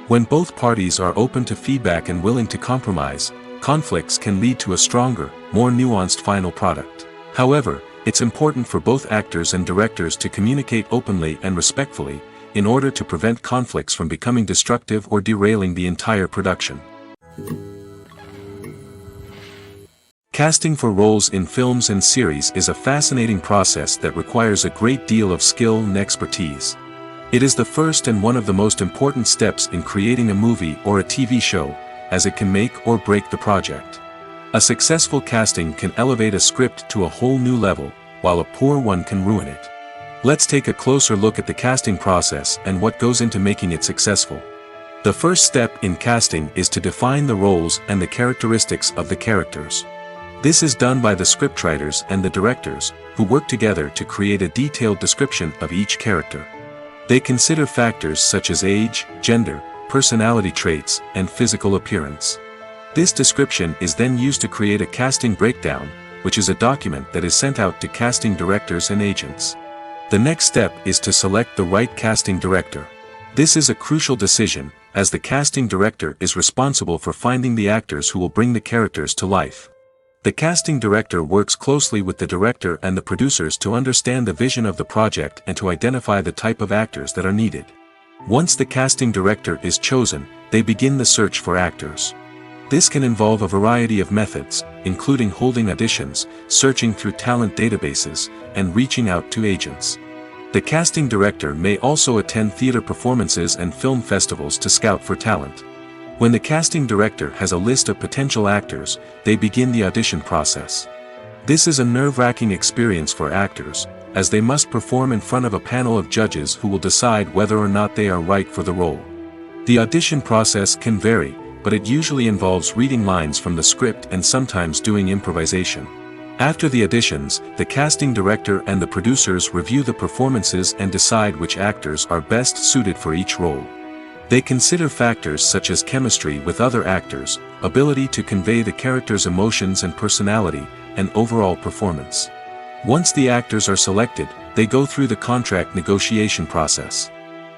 When both parties are open to feedback and willing to compromise, conflicts can lead to a stronger, more nuanced final product. However, it's important for both actors and directors to communicate openly and respectfully, in order to prevent conflicts from becoming destructive or derailing the entire production. Casting for roles in films and series is a fascinating process that requires a great deal of skill and expertise. It is the first and one of the most important steps in creating a movie or a TV show, as it can make or break the project. A successful casting can elevate a script to a whole new level, while a poor one can ruin it. Let's take a closer look at the casting process and what goes into making it successful. The first step in casting is to define the roles and the characteristics of the characters. This is done by the scriptwriters and the directors, who work together to create a detailed description of each character. They consider factors such as age, gender, personality traits, and physical appearance. This description is then used to create a casting breakdown, which is a document that is sent out to casting directors and agents. The next step is to select the right casting director. This is a crucial decision, as the casting director is responsible for finding the actors who will bring the characters to life. The casting director works closely with the director and the producers to understand the vision of the project and to identify the type of actors that are needed. Once the casting director is chosen, they begin the search for actors. This can involve a variety of methods, including holding auditions, searching through talent databases, and reaching out to agents. The casting director may also attend theater performances and film festivals to scout for talent. When the casting director has a list of potential actors, they begin the audition process. This is a nerve-wracking experience for actors, as they must perform in front of a panel of judges who will decide whether or not they are right for the role. The audition process can vary, but it usually involves reading lines from the script and sometimes doing improvisation. After the auditions, the casting director and the producers review the performances and decide which actors are best suited for each role. They consider factors such as chemistry with other actors, ability to convey the character's emotions and personality, and overall performance. Once the actors are selected, they go through the contract negotiation process.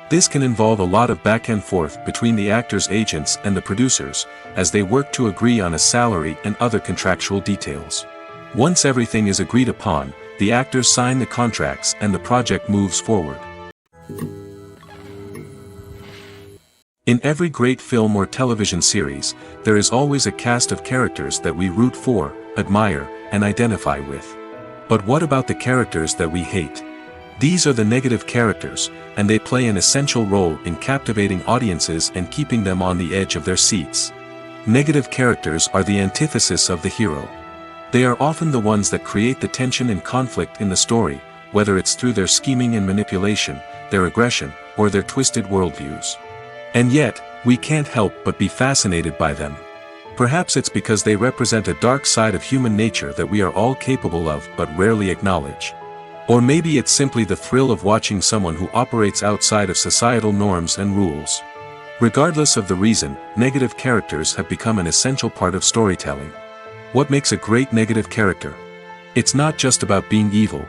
This can involve a lot of back and forth between the actors' agents and the producers, as they work to agree on a salary and other contractual details. Once everything is agreed upon, the actors sign the contracts and the project moves forward. In every great film or television series, there is always a cast of characters that we root for, admire, and identify with. But what about the characters that we hate? These are the negative characters, and they play an essential role in captivating audiences and keeping them on the edge of their seats. Negative characters are the antithesis of the hero. They are often the ones that create the tension and conflict in the story, whether it's through their scheming and manipulation, their aggression, or their twisted worldviews. And yet, we can't help but be fascinated by them. Perhaps it's because they represent a dark side of human nature that we are all capable of but rarely acknowledge. Or maybe it's simply the thrill of watching someone who operates outside of societal norms and rules. Regardless of the reason, negative characters have become an essential part of storytelling. What makes a great negative character? It's not just about being evil.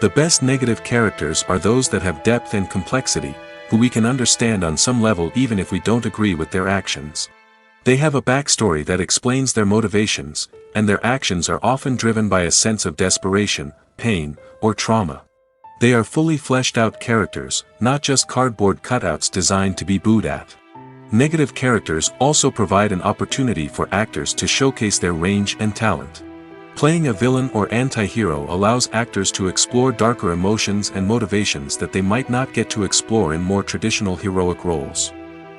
The best negative characters are those that have depth and complexity, who we can understand on some level even if we don't agree with their actions. They have a backstory that explains their motivations, and their actions are often driven by a sense of desperation, pain, or trauma. They are fully fleshed out characters, not just cardboard cutouts designed to be booed at. Negative characters also provide an opportunity for actors to showcase their range and talent. Playing a villain or anti-hero allows actors to explore darker emotions and motivations that they might not get to explore in more traditional heroic roles.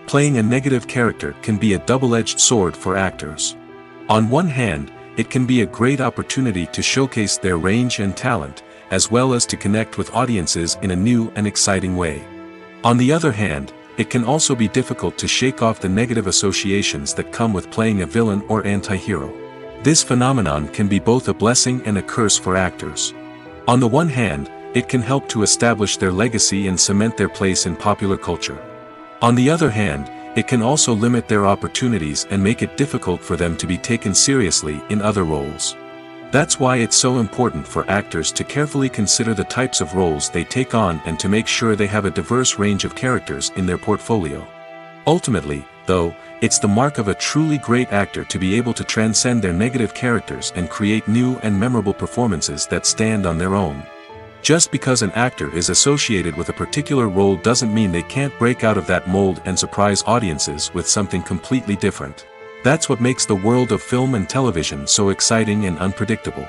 Playing a negative character can be a double-edged sword for actors. On one hand, it can be a great opportunity to showcase their range and talent, as well as to connect with audiences in a new and exciting way. On the other hand, it can also be difficult to shake off the negative associations that come with playing a villain or anti-hero. This phenomenon can be both a blessing and a curse for actors. On the one hand, it can help to establish their legacy and cement their place in popular culture. On the other hand, it can also limit their opportunities and make it difficult for them to be taken seriously in other roles. That's why it's so important for actors to carefully consider the types of roles they take on and to make sure they have a diverse range of characters in their portfolio. Ultimately, though, it's the mark of a truly great actor to be able to transcend their negative characters and create new and memorable performances that stand on their own. Just because an actor is associated with a particular role doesn't mean they can't break out of that mold and surprise audiences with something completely different. That's what makes the world of film and television so exciting and unpredictable.